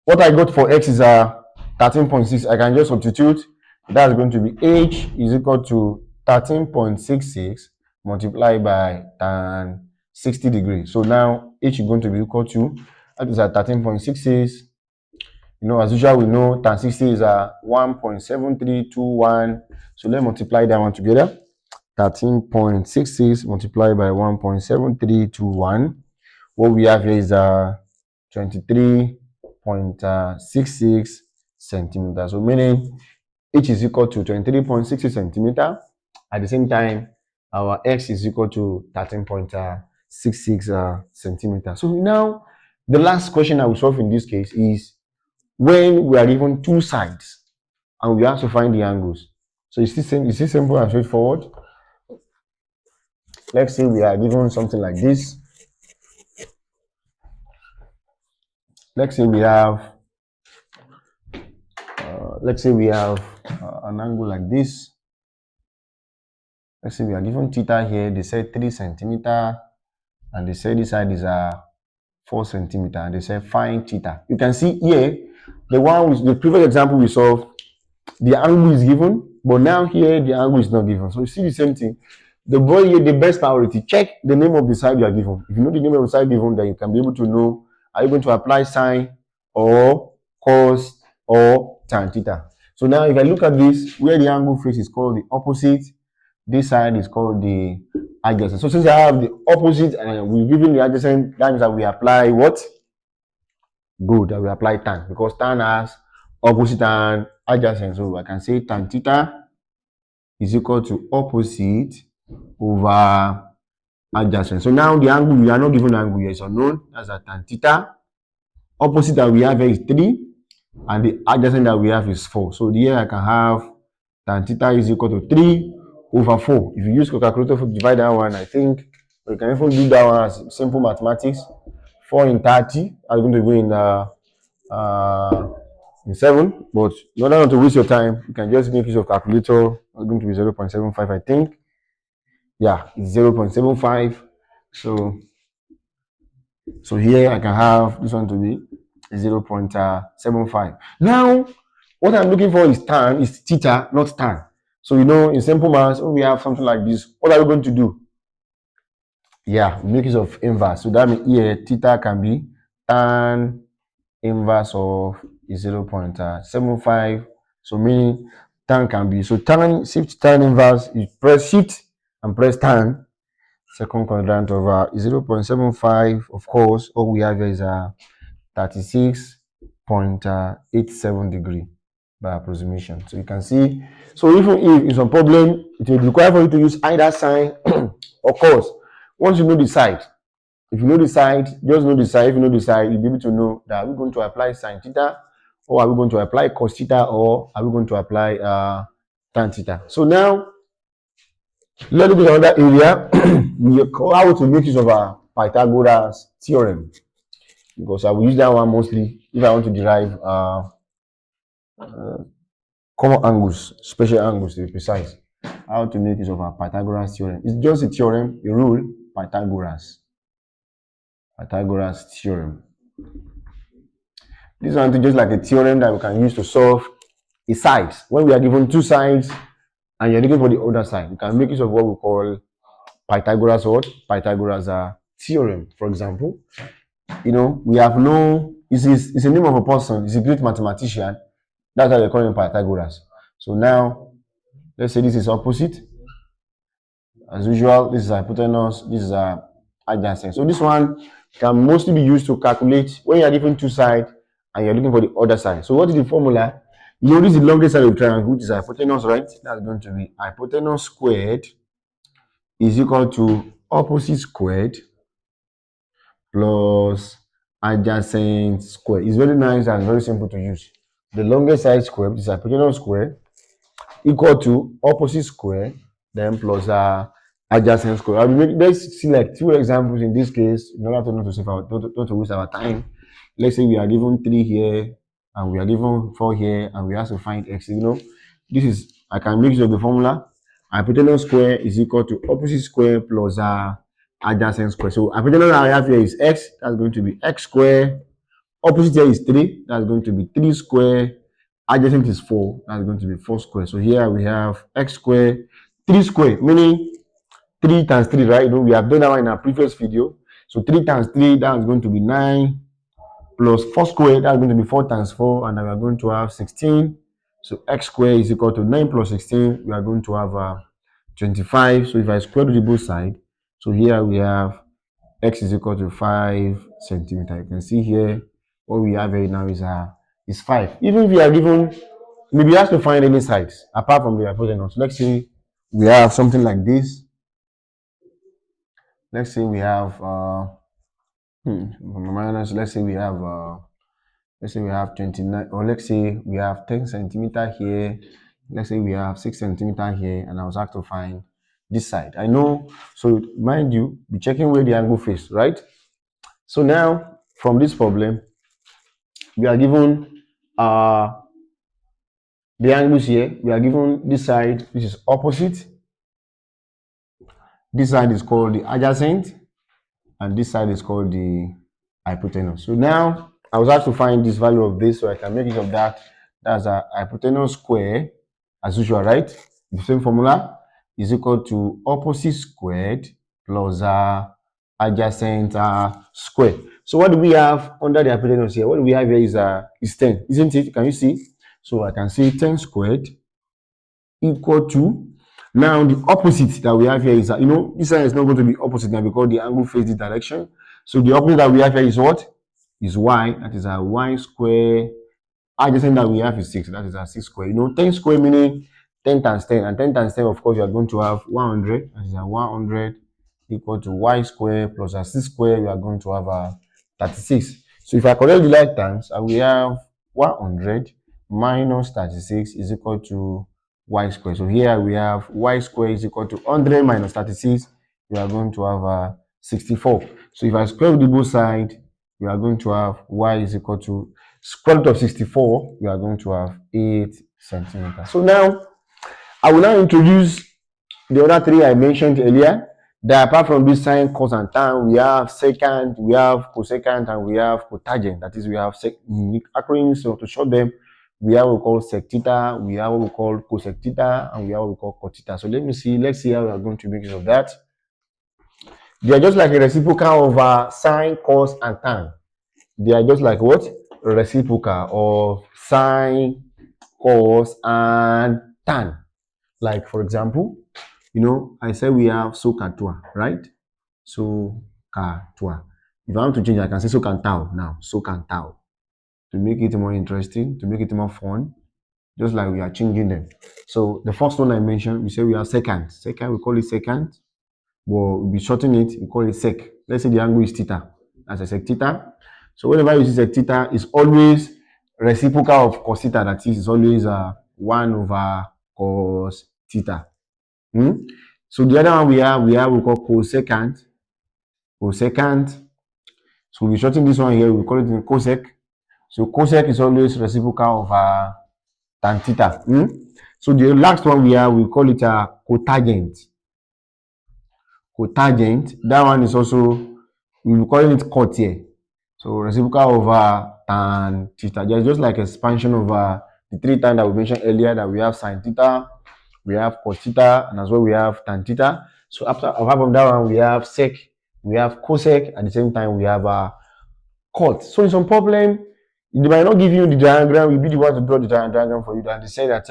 [SPEAKER 1] what I got for x is 13.6. I can just substitute. That's going to be h is equal to 13.66 multiplied by tan 60 degrees. So now h is going to be equal to, that is 13.66. You know, as usual, we know tan 60 is 1.7321. So let's multiply that one together. 13.66 multiplied by 1.7321. What we have here is 23.66 centimeters. So meaning h is equal to 23.66 centimeter. At the same time, our x is equal to 13.66 centimeters. So now the last question I will solve in this case is when we are given two sides and we have to find the angles. So is this simple and straightforward? Let's say we are given something like this. Let's say we have an angle like this. Let's say we are given theta here. They said 3 centimeter, and they said this side is 4 centimeter, and they said find theta. You can see here the one with the previous example we solved, the angle is given, but now here the angle is not given. So you see the same thing. The boy here, the best priority, check the name of the side you are given. If you know the name of the side given, then you can be able to know, are you going to apply sine or cos or tan theta. So now if I look at this, where the angle face is called the opposite, this side is called the adjacent. So since I have the opposite and we're given the adjacent, that means that we apply what? Good, that we apply tan, because tan has opposite and adjacent. So I can say tan theta is equal to opposite over adjacent. So now the angle, we are not given angle here, is unknown. That's a tan theta. Opposite that we have here is 3, and the adjacent that we have is 4. So here I can have tan theta is equal to 3 over 4. If you use calculator to divide that one, I think you can even do that one as simple mathematics. 4 in 30, I'm going to go in 7, but in order not to waste your time, you can just make use of calculator. It's going to be 0.75, I think. Yeah, it's 0.75. So here I can have this one to be 0.75. Now, what I'm looking for is tan, is theta, not tan. So in simple maths, when we have something like this, what are we going to do? Yeah, we make use of inverse. So that means here theta can be tan inverse of 0.75. So meaning tan can be, so tan, shift tan inverse, you press shift and press tan, second quadrant of 0.75. Of course, all we have here is 36.87 degree by approximation. So you can see, so even if in some problem, it will require for you to use either sign or cos. Once you know the side, if you know the side, just know the side. If you know the side, you'll be able to know that are we going to apply sine theta, or are we going to apply cos theta, or are we going to apply tan theta. So now, let's look at another area. How to make use of our Pythagoras theorem, because I will use that one mostly if I want to derive common angles, special angles to be precise. How to make use of our Pythagoras theorem. It's just a theorem, a rule, Pythagoras theorem. This one is just like a theorem that we can use to solve a side. When we are given two sides and you're looking for the other side, you can make use of what we call Pythagoras theorem. For example, we have no, it's a name of a person, it's a great mathematician. That's why they call him Pythagoras. So now, let's say this is opposite. As usual, this is hypotenuse, this is adjacent. So this one can mostly be used to calculate when you are given two sides and you're looking for the other side. So what is the formula? This is the longest side of the triangle, which is hypotenuse, right? That's going to be hypotenuse squared is equal to opposite squared plus adjacent square. It's very nice and very simple to use. The longest side square, which is hypotenuse square, equal to opposite square, then plus adjacent square. Let's see like two examples in this case, in order not to waste our time. Let's say we are given 3 here, and we are given 4 here, and we have to find x. This is, I can make use of the formula. Hypotenuse square is equal to opposite square plus adjacent square. So hypotenuse I have here is x, that's going to be x square. Opposite here is 3, that's going to be 3 square. Adjacent is 4, that's going to be 4 square. So here we have x square, 3 square, meaning 3 times 3, right? We have done that one in our previous video. So 3 times 3, that's going to be 9, plus 4 square, that's going to be 4 times 4, and then we are going to have 16. So x square is equal to 9 plus 16, we are going to have 25. So if I square to both sides, so here we have x is equal to 5 centimeter. You can see here, what we have here now is 5. Even if we are given, maybe you have to find any sides apart from the hypotenuse. Let's say we have something like this. Let's say we have minus. Let's say we have 29, or let's say we have 10 centimeter here. Let's say we have 6 centimeter here, and I was asked to find this side. I know, so mind you, be checking where the angle face, right? So now from this problem, we are given the angles here. We are given this side, which is opposite. This side is called the adjacent, and this side is called the hypotenuse. So now I was asked to find this value of this, so I can make use of that. That's a hypotenuse square, as usual, right? The same formula is equal to opposite squared plus adjacent square. So what do we have under the hypotenuse here? What do we have here is 10, isn't it? Can you see? So I can say 10 squared equal to, now the opposite that we have here is, this side is not going to be opposite now because the angle faces this direction. So the opposite that we have here is what? Is y. That is a y square. Adjacent that we have is 6. That is a 6 square. 10 square meaning 10 times 10. And 10 times 10, of course, you are going to have 100. That is a 100 equal to y square plus a 6 square. We are going to have a 36. So if I correct the like terms, we have 100 minus 36 is equal to y square. So here we have y square is equal to 100 minus 36. We are going to have 64. So if I square the both sides, we are going to have y is equal to square root of 64. We are going to have 8 centimeters. So now I will now introduce the other three I mentioned earlier, that apart from this sine, cos, and tan, we have secant, we have cosecant, and we have cotangent. That is, we have acronyms. So to short them, we have what we call sec theta, we have what we call cosec theta, and we have what we call cot theta. So let's see how we are going to make use of that. They are just like a reciprocal of sine, cos, and tan. They are just like what? A reciprocal of sine, cos, and tan. Like for example, I said we have socatua, right? Socatua. If I want to change, I can say socantao now. Socantao. To make it more interesting, to make it more fun, just like we are changing them. So the first one I mentioned, we say we have secant. Secant, we call it secant. Well, we shorten it, we call it sec. Let's say the angle is theta. That's a sec theta. So whenever you see sec theta, it's always reciprocal of cos theta. That is, it's always 1 over cos theta. So the other one we call cosecant. Cosecant. So we shorten this one here, we call it cosec. So cosec is always reciprocal of tan theta. So the last one we call it cotangent. Cotangent, that one is also, we will call it cot here. So reciprocal over tan theta. Just like expansion over the three times that we mentioned earlier, that we have sine theta, we have cos theta, and as well we have tan theta. So apart from that one, we have sec, we have cosec, at the same time we have cot. So in some problem, they might not give you the diagram, we'll be the one to draw the diagram for you, and they say that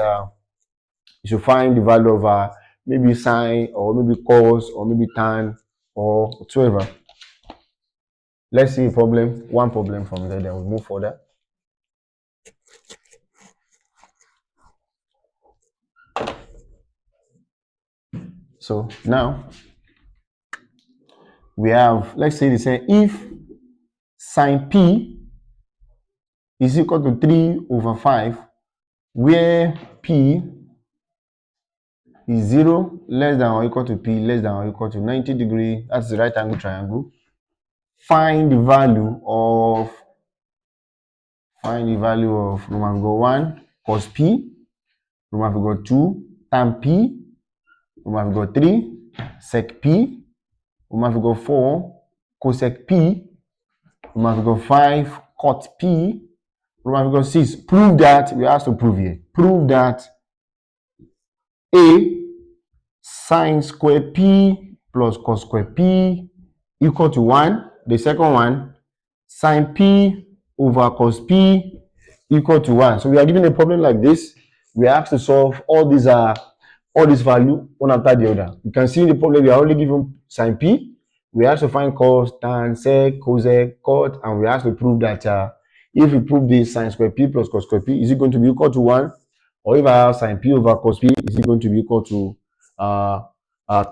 [SPEAKER 1] you should find the value of maybe sine, or maybe cos, or maybe tan, or whatever. Let's see one problem from there, then we'll move further. So now we have, let's say they say if sine p is equal to 3 over 5, where p is 0 less than or equal to p less than or equal to 90 degrees, that's the right angle triangle. Find the value of Roman figure 1 cos p, Roman figure 2 tan p, Roman figure 3 sec p, Roman figure 4 cosec p, Roman figure 5 cot p, Roman figure 6. Prove that, we have to prove here. Prove that A sine square p plus cos square p equal to 1. The second one, sine p over cos p equal to 1. So we are given a problem like this. We have to solve all these value one after the other. You can see in the problem we are only given sine p. We have to find cos, tan, sec, cosec, cot, and we have to prove that if we prove this sine square p plus cos square p, is it going to be equal to 1? Or if I have sine p over cos p, is it going to be equal to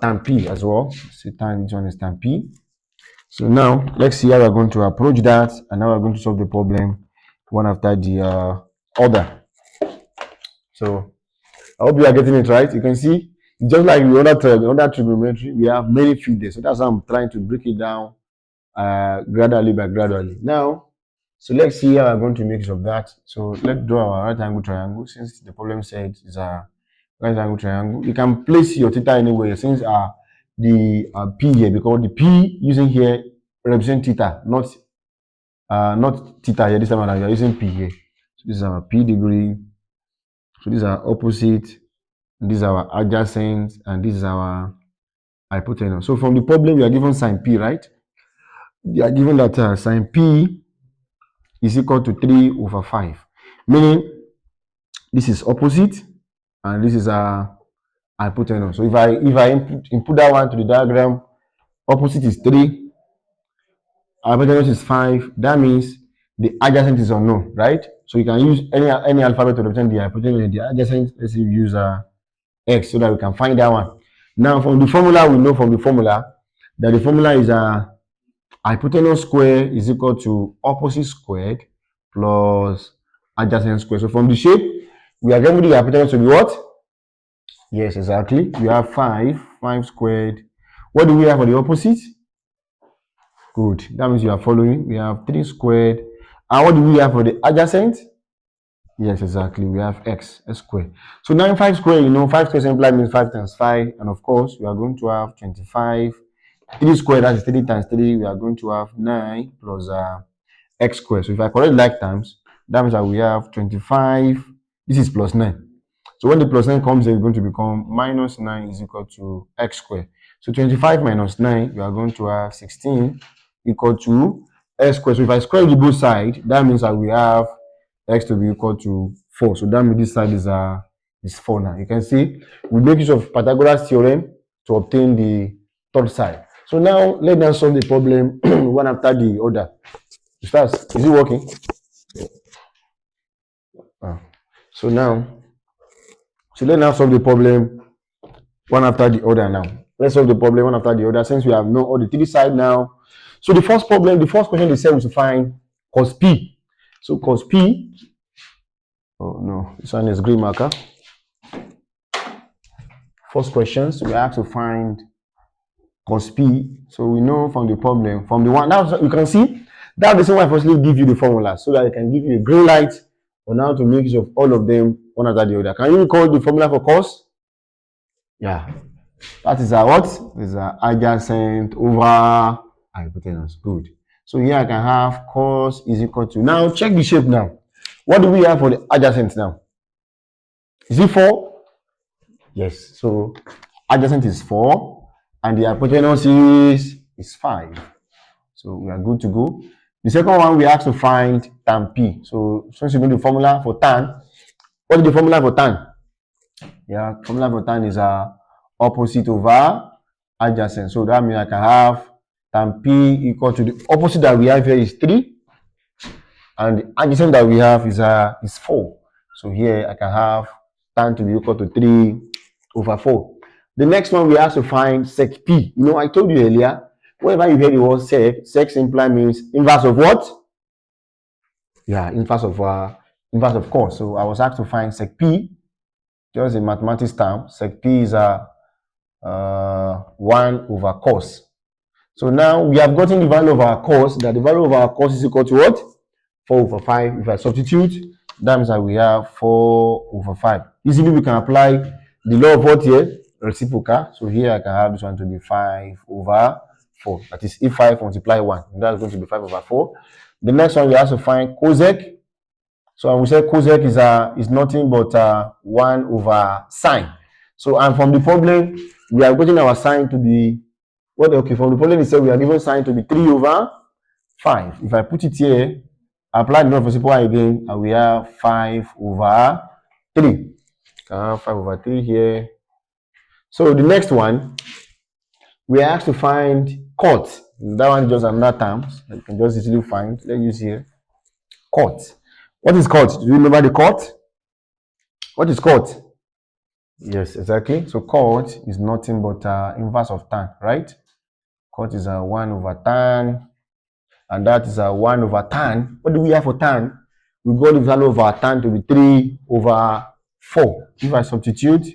[SPEAKER 1] tan p as well? So this one is tan p. So now let's see how we're going to approach that, and now we're going to solve the problem one after the other. So I hope you are getting it right. You can see, just like the other trigonometry, we have many fields. So that's how I'm trying to break it down gradually by gradually. Now, so let's see how we're going to make use of that. So let's draw our right angle triangle. Since the problem said it's a right angle triangle, you can place your theta anywhere. Since the p here, because the p using here represent theta, not theta here. This time around, we are using p here. So this is our p degree. So these are opposite, these are our adjacent, and this is our hypotenuse. So from the problem, we are given sine p, right? We are given that sine p is equal to 3 over 5, meaning this is opposite, and this is our hypotenuse. So if I input that one to the diagram, opposite is 3, hypotenuse is 5. That means the adjacent is unknown, right? So you can use any alphabet to represent the hypotenuse and the adjacent. Let's say you use x so that we can find that one. Now from the formula, we know that the formula is hypotenuse square is equal to opposite squared plus adjacent square. So from the shape, we are given the hypotenuse to be what? Yes, exactly. We have 5 squared. What do we have for the opposite? Good. That means you are following. We have 3 squared. And what do we have for the adjacent? Yes, exactly. We have x squared. So now 5 square, 5 square simply means 5 times 5. And of course, we are going to have 25. 3 square, that is 3 times 3. We are going to have 9 plus x squared. So if I correct like terms, that means that we have 25. This is plus 9. So when the plus 9 comes, it's going to become minus 9 is equal to x squared. So 25 minus 9, we are going to have 16 equal to x squared. So if I square the both sides, that means that we have x to be equal to 4. So that means this side is 4 now. You can see we make use of Pythagoras theorem to obtain the third side. So now let us solve the problem one after the other. Is it working? Ah. So now, let's now solve the problem one after the other now. Let's solve the problem one after the other since we have known all the three sides now. So the first question they said was to find cos P. So cos P, oh no, this one is green marker. First questions, we have to find cos P. So we know from the problem, from the one, now you can see, that's the reason why I firstly give you the formula, so that I can give you a green light on how to make use of all of them one after the other. Can you recall the formula for cos? Yeah, that is our what? Is our adjacent over hypotenuse. Good. So here I can have cos is equal to, now check the shape now. What do we have for the adjacent now? Is it 4? Yes. So adjacent is 4 and the hypotenuse is 5. So we are good to go. The second one, we have to find tan P. So since you know the formula for tan, what is the formula for tan? Yeah, formula for tan is opposite over adjacent. So that means I can have tan P equal to the opposite that we have here is 3. And the adjacent that we have is 4. So here I can have tan to be equal to 3 over 4. The next one we have to find sec P. I told you earlier, whenever you hear the word sec simply means inverse of what? Yeah, inverse of cos. So I was asked to find sec P. Just in mathematics term, sec P is 1 over cos. So now we have gotten the value of our cos, that the value of our cos is equal to what? 4 over 5. If I substitute, that means that we have 4 over 5. Easily we can apply the law of what here? Reciprocal. So here I can have this one to be 5 over 4. That is, if 5 multiply 1, that's going to be 5 over 4. The next one we have to find cosec. So we say cosec is nothing but 1 over sine. So and from the problem, we are getting our sine to be from the problem itself, we are given sine to be 3 over 5. If I put it here, apply the law of reciprocal again, and we have 5 over 3. 5 over 3 here. So the next one, we are asked to find cot. That one is just another term. You can just easily find. Let's use here. Cot. What is cot? Do you remember the cot? What is cot? Yes, exactly. So cot is nothing but inverse of tan, right? Cot is 1 over tan, and that is 1 over tan. What do we have for tan? We got the value of our tan to be 3 over 4. If I substitute,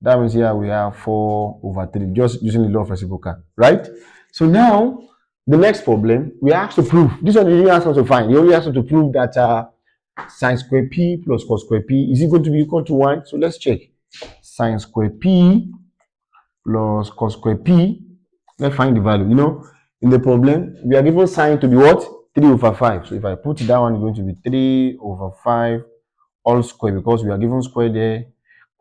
[SPEAKER 1] that means here we have 4 over 3, just using the law of reciprocal, right? So now, the next problem, we have to prove. This one you didn't ask us to find. You only asked us to prove that sine square p plus cos square p is going to be equal to 1. So let's check. Sine square p plus cos square p. Let's find the value. In the problem, we are given sine to be what? 3 over 5. So if I put that one, it's going to be 3 over 5 all square, because we are given square there.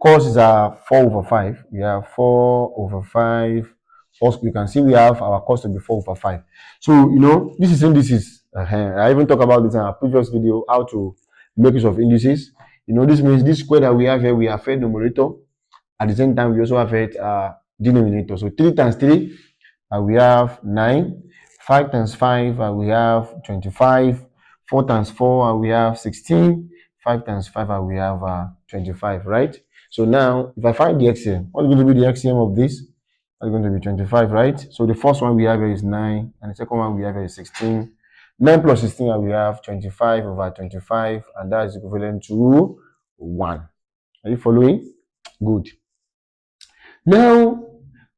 [SPEAKER 1] Cos is 4 over 5. We have 4 over 5. Also, you can see we have our cos to be 4 over 5. So, this is I even talked about this in our previous video, how to make use of indices. This means this square that we have here, we have a numerator. At the same time, we also have a denominator. So 3 times 3, we have 9. 5 times 5, we have 25. 4 times 4, we have 16. 5 times 5, we have 25, right? So now, if I find the LCM, what's going to be the LCM of this? It's going to be 25, right? So the first one we have here is 9, and the second one we have here is 16. 9 plus 16, we have 25 over 25, and that is equivalent to 1. Are you following? Good. Now,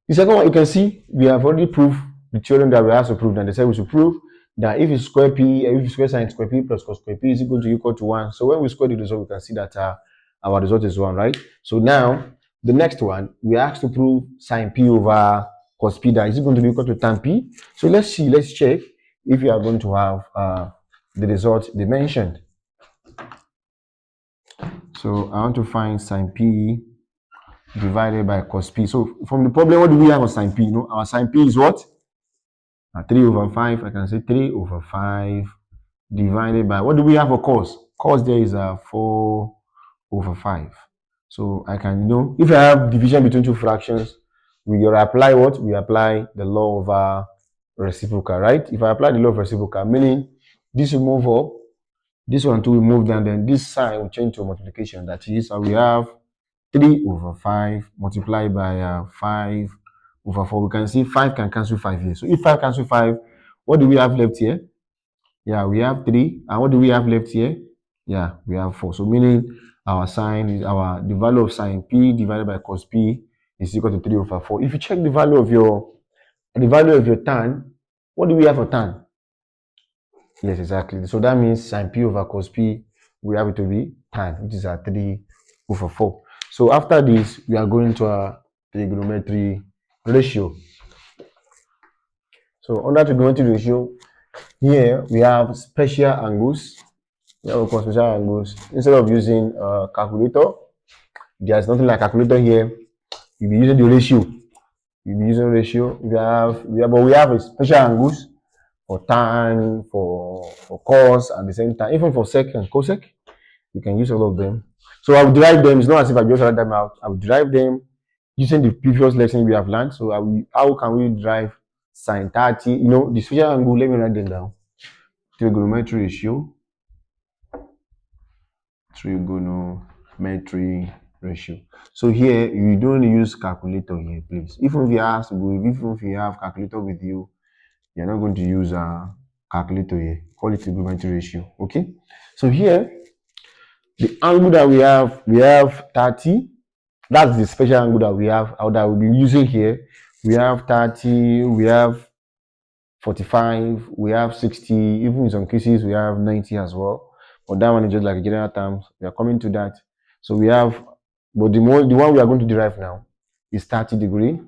[SPEAKER 1] the second one, you can see, we have already proved the theorem that we have to prove, and they said we should prove that if you square p, if you square sine square p plus cos square p is equal to 1. So when we square the result, we can see that our result is 1, right? So now the next one, we are asked to prove sine p over cos p, that is going to be equal to tan p. So let's check if you are going to have the result they mentioned. So I want to find sine p divided by cos p. So from the problem, what do we have on sine p? Our sine p is what? 3 over 5. I can say 3 over 5 divided by, what do we have for cos? Cos there is 4 over 5. So I can, if I have division between two fractions, we apply what? We apply the law of reciprocal, right? If I apply the law of reciprocal, meaning this will move up, this one too will move down, then this sign will change to multiplication. That is, we have 3 over 5 multiplied by 5 over 4. We can see 5 can cancel 5 here. So if 5 cancel 5, what do we have left here? Yeah, we have 3. And what do we have left here? Yeah, we have 4. So meaning our sine is the value of sine p divided by cos p is equal to 3 over 4. If you check the value of your tan, what do we have for tan? Yes, exactly. So that means sine p over cos p, we have it to be tan, which is 3 over 4. So after this, we are going to a trigonometry ratio. So under trigonometry ratio, here we have special angles. Special angles. Instead of using a calculator, there's nothing like calculator here. You'll be using the ratio. But we have a special angles for tan, for cos, at the same time, even for sec and cosec. You can use all of them. So I will derive them. It's not as if I just write them out. I will derive them using the previous lesson we have learned. So how can we derive sine 30? The special angle, let me write them down. Trigonometry ratio. So here, you don't use calculator here, please. Even if you have calculator with you, you're not going to use a calculator here. Call it trigonometry ratio. Okay? So here, the angle that we have 30. That's the special angle that we have, that we'll be using here. We have 30, we have 45, we have 60, even in some cases we have 90 as well. But that one is just like general terms. We are coming to that. So we have, but the one we are going to derive now is 30 degree,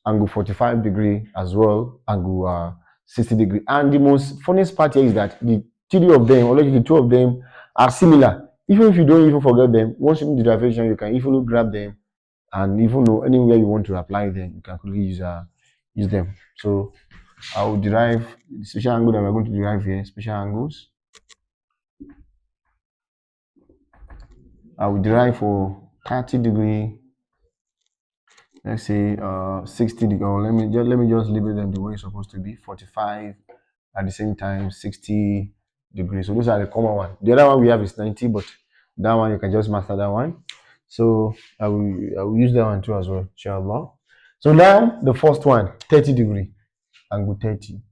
[SPEAKER 1] angle 45 degree as well, angle 60 degree. And the most funniest part here is that the three of them, or like the two of them, are similar. Even if you don't even forget them, once you do the derivation, you can easily grab them, and even though anywhere you want to apply them, you can quickly use them. So I will derive the special angle that we're going to derive here, special angles. I will derive for 30 degree, let's say 60 degree, or let me just label them the way it's supposed to be, 45 at the same time 60 degrees. So those are the common one. The other one we have is 90, but that one you can just master that one. So I will use that one too as well, inshallah. So now the first one, 30 degree, angle 30.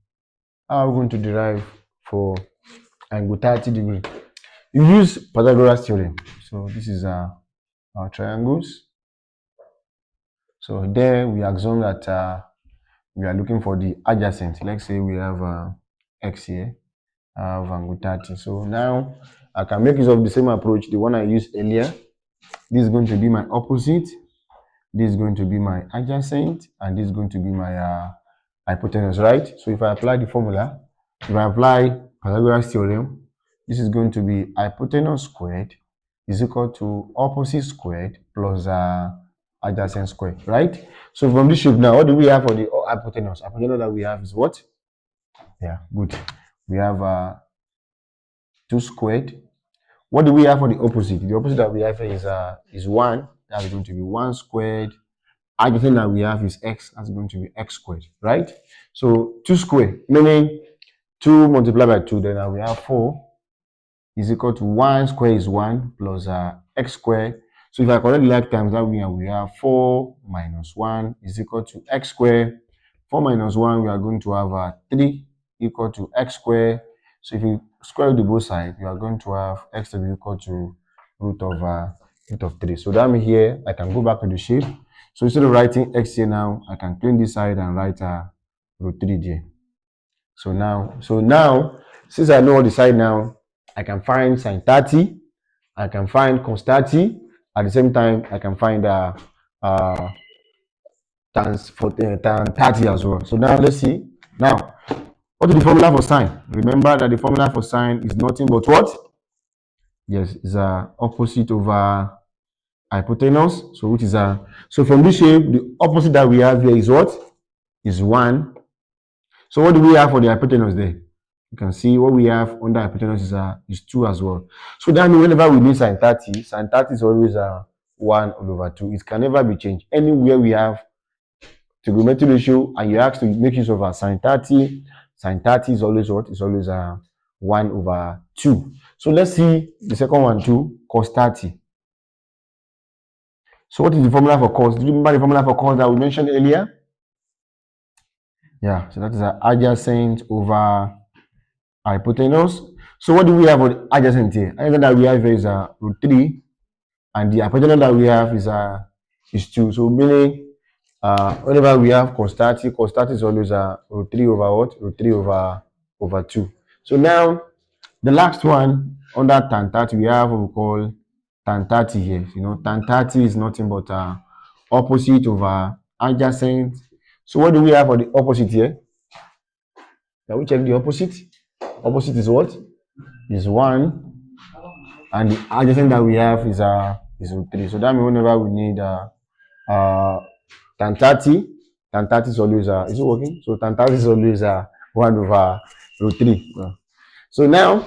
[SPEAKER 1] How are we going to derive for angle 30 degree? You use Pythagoras theorem. So this is our triangles. So there we assume that we are looking for the adjacent. Let's say we have x here, I have angle 30. So now I can make use of the same approach, the one I used earlier. This is going to be my opposite, this is going to be my adjacent, and this is going to be my hypotenuse, right? So if I apply the formula, if I apply Pythagoras theorem, this is going to be hypotenuse squared is equal to opposite squared plus adjacent squared, right? So from this shape now, what do we have for the hypotenuse? Hypotenuse that we have is what? Yeah, good. We have 2 squared. What do we have for the opposite? The opposite that we have is 1. That is going to be 1 squared. Adjacent that we have is x. That's going to be x squared, right? So 2 squared, meaning 2 multiplied by 2, then we have 4 is equal to 1 squared is 1 plus x squared. So if I correct the like times, that we have 4 minus 1 is equal to x squared. 4 minus 1, we are going to have 3 equal to x squared. So if you square the both sides, you are going to have x to be equal to root of 3. So that means here, I can go back to the shape. So instead of writing x here now, I can clean this side and write root 3 there. So now, since I know all the side now, I can find sine 30, I can find cos 30. At the same time, I can find uh tan 30 as well. So now let's see. Now, what is the formula for sine? Remember that the formula for sine is nothing but what? Yes, it's opposite over hypotenuse. So which is so from this shape, the opposite that we have here is what? Is 1. So what do we have for the hypotenuse there? You can see what we have under hypotenuse is 2 as well. So that means whenever we need sine 30 is always 1 all over 2. It can never be changed. Anywhere we have trigonometric ratio and you ask to make use of sine 30 is always what? Is always 1 over 2. So let's see the second one too, cos 30. So what is the formula for cos? Do you remember the formula for cos that we mentioned earlier? Yeah, so that is adjacent over hypotenuse. So what do we have for adjacent here? Adjacent that we have here is root 3, and the hypotenuse that we have is 2. So meaning whenever we have cos 30 is always root 3 over what? Root 3 over 2. So now the last one under tan 30 we have what we call tan 30 here. You know, tan 30 is nothing but opposite over adjacent. So what do we have for the opposite here? Can we check the opposite? Opposite is what? Is 1, and the adjacent that we have is root 3. So that means whenever we need tan 30 is always is it working? So tan 30 is always 1 over root 3. So now,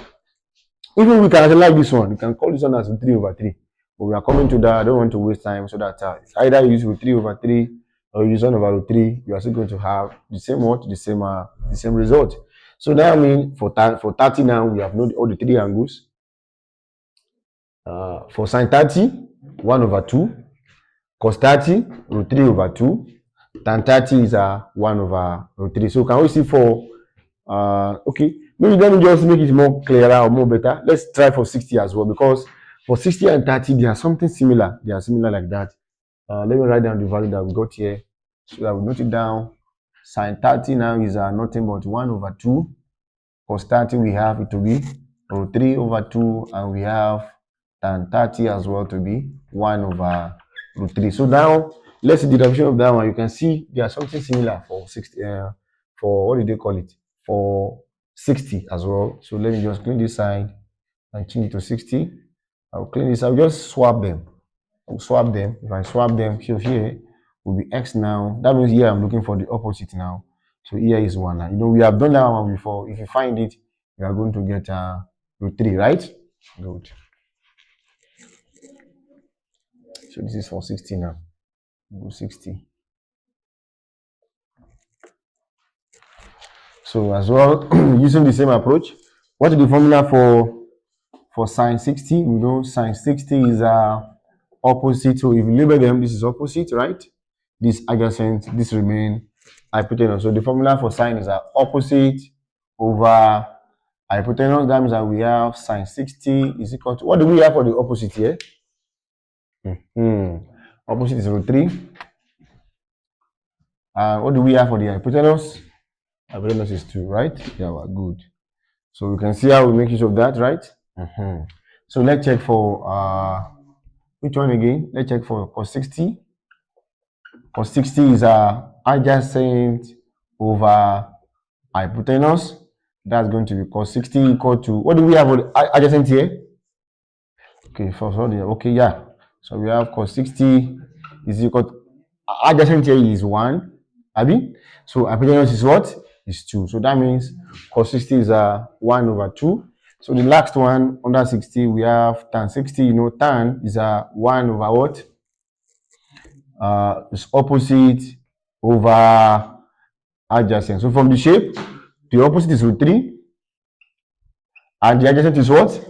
[SPEAKER 1] even we can like this one, you can call this one as root 3 over 3. But we are coming to that. I don't want to waste time, so that either you use root 3 over 3 or you use 1 over root 3, you are still going to have the same what? The same result. So that means for 30 now, we have known all the 3 angles. For sine 30, 1 over 2. Cos 30, root 3 over 2. Tan 30 is 1 over root 3. So can we see for, okay, maybe let me just make it more clearer or more better. Let's try for 60 as well, because for 60 and 30, they are something similar. They are similar like that. Let me write down the value that we got here. So I will note it down. Sine 30 now is nothing but 1 over 2. Cos 30 we have it to be root 3 over 2, and we have tan 30 as well to be 1 over root 3. So now let's see the derivation of that one. You can see there are something similar for 60. For what did they call it? For 60 as well. So let me just clean this side and change it to 60. I'll clean this. I'll just swap them. I'll swap them. If I swap them, so here will be x now. That means here I'm looking for the opposite now. So here is 1. You know, we have done that one before. If you find it, you are going to get root 3, right? Good. So this is for 60 now. Go 60. So as well, using the same approach, what is the formula for sine 60? We know sine 60 is opposite. So if you label them, this is opposite, right? This adjacent, this remain hypotenuse. So the formula for sine is opposite over hypotenuse. That means that we have sine 60 is equal to, what do we have for the opposite here? Opposite is root 3. What do we have for the hypotenuse? Hypotenuse is 2, right? Yeah, we're good. So we can see how we make use of that, right? So let's check for which one again? Let's check for cos 60. Cos 60 is adjacent over hypotenuse. That's going to be cos 60 equal to, what do we have for the adjacent here? Okay, okay, yeah. So we have cos 60 is equal to, adjacent here is 1. Abi? So hypotenuse is what? Is 2. So that means cos 60 is 1 over 2. So the last one under 60, we have tan 60. You know, tan is 1 over what? It's opposite over adjacent. So from the shape, the opposite is root 3. And the adjacent is what?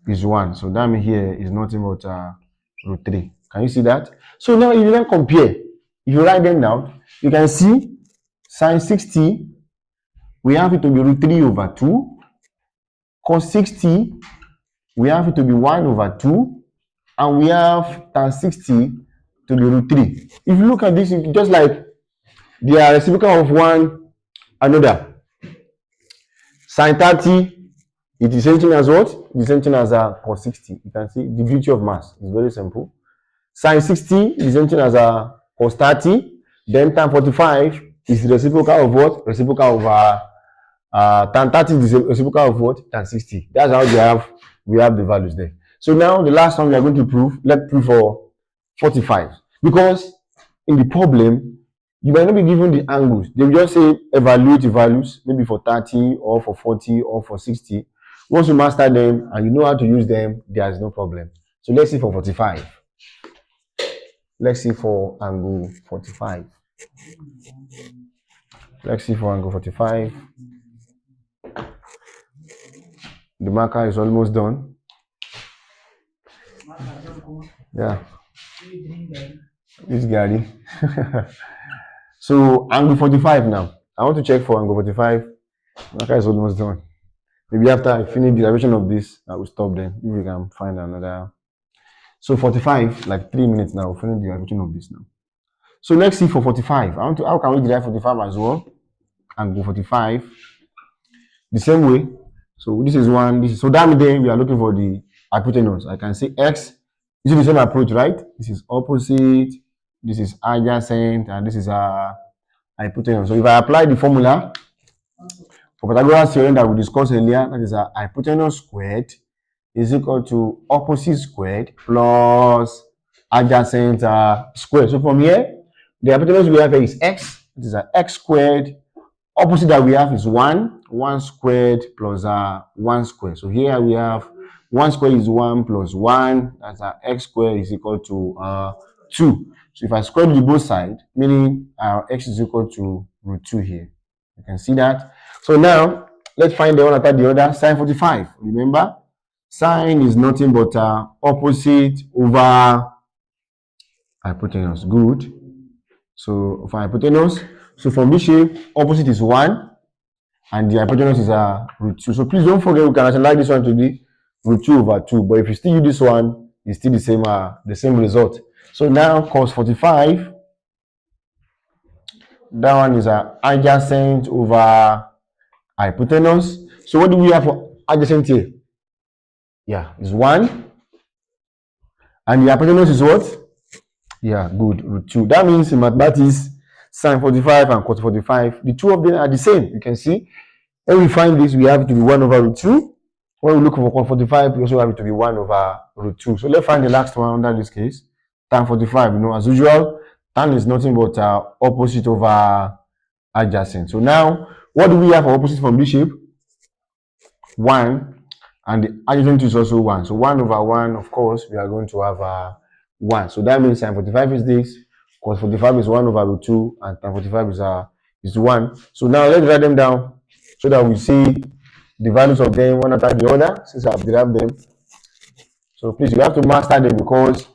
[SPEAKER 1] Is 1. So that means here is nothing but root 3. Can you see that? So now if you then compare, if you write them down, you can see sine 60, we have it to be root 3 over 2. Cos 60, we have it to be 1 over 2. And we have tan 60 to be root 3. If you look at this, it's just like they are reciprocal of one another. Sine 30, it is same thing as what? The same thing as cos 60. You can see the beauty of math is very simple. Sine 60 is the same thing as cos 30. Then tan 45 is the reciprocal of what? Reciprocal of tan 30 is the reciprocal of what? Tan 60. That's how we have the values there. So now the last one we are going to prove, let's prove for 45. Because in the problem, you might not be given the angles. They will just say evaluate the values, maybe for 30 or for 40 or for 60. Once you master them and you know how to use them, there is no problem. So let's see for 45. Let's see for angle 45. Let's see for angle 45. The marker is almost done. Yeah. This Gary. So angle 45 now. I want to check for angle 45. Marker is almost done. Maybe after I finish the derivation of this, I will stop then. If we can find another. So 45, like 3 minutes now. We'll finish the derivation of this now. So let's see for 45. How can we derive 45 as well? Angle 45. The same way. So this is one. This is so that means we are looking for the hypotenuse. I can say x. This is the same approach, right? This is opposite. This is adjacent, and this is a hypotenuse. So if I apply the formula for Pythagoras theorem that we discussed earlier, that is a hypotenuse squared is equal to opposite squared plus adjacent squared. So from here, the hypotenuse we have here is x. It is x squared. Opposite that we have is 1 squared plus 1 squared. So here we have 1 squared is 1 plus 1. That's x squared is equal to 2. So if I square the both sides, meaning x is equal to root 2 here. You can see that. So now let's find the one after the other. Sine 45. Remember, sine is nothing but opposite over hypotenuse. Good. So for hypotenuse, so from this shape, opposite is 1 and the hypotenuse is root 2. So please don't forget we can rationalize this one to be root 2 over 2. But if you still use this one, it's still the same result. So now cos 45, that one is adjacent over hypotenuse. So what do we have for adjacent here? Yeah, it's 1. And the hypotenuse is what? Yeah, good, root 2. That means in mathematics, sine 45 and cos 45, the two of them are the same. You can see. When we find this, we have it to be 1 over root 2. When we look for cos 45, we also have it to be 1 over root 2. So let's find the last one under this case. Tan 45, as usual, tan is nothing but opposite over adjacent. So now, what do we have for opposite from this shape? 1, and the adjacent is also 1. So 1 over 1, of course, we are going to have 1. So that means sin 45 is this, cos 45 is 1 over root 2, and tan 45 is 1. So now let's write them down so that we see the values of them one after the other, since I've derived them. So please, you have to master them because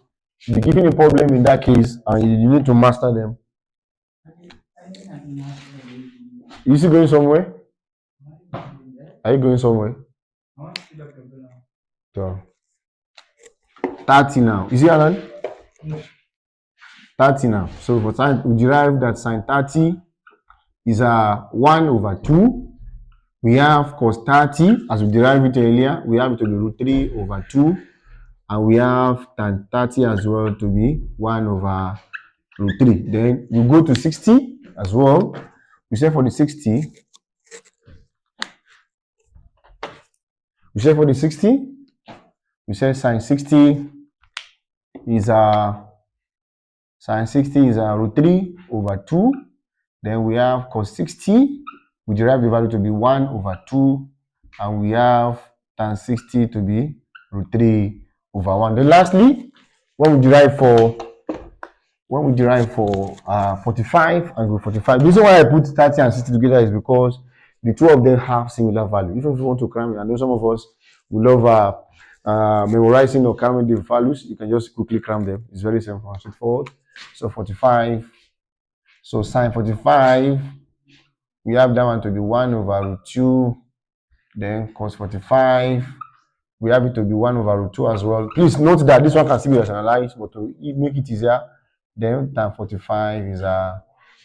[SPEAKER 1] you'll be given a problem in that case and you need to master them. You still going somewhere? Are you going somewhere? So 30 now. Is it Alan? 30 now. So for time we derive that sine 30 is 1 over 2. We have cos 30 as we derived it earlier. We have it to be root 3 over 2. And we have tan 30 as well to be 1 over root 3. Then you go to 60 as well. We say for the 60. We say for the 60. We say sine 60 is root 3 over 2. Then we have cos 60. We derive the value to be 1 over 2. And we have tan 60 to be root 3 over 1. Then lastly, when we derive for 45 and 45, the reason why I put 30 and 60 together is because the two of them have similar value. Even if you want to cram it, I know some of us will love memorizing or cramming the values. You can just quickly cram them. It's very simple and straightforward. So 45. So sine 45, we have that one to be 1 over root 2. Then cos 45, we have it to be 1 over root 2 as well. Please note that this one can still be rationalized, but to make it easier, then tan 45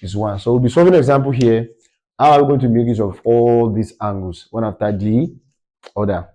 [SPEAKER 1] is 1. So we'll be solving an example here How are we going to make use of all these angles one after the other?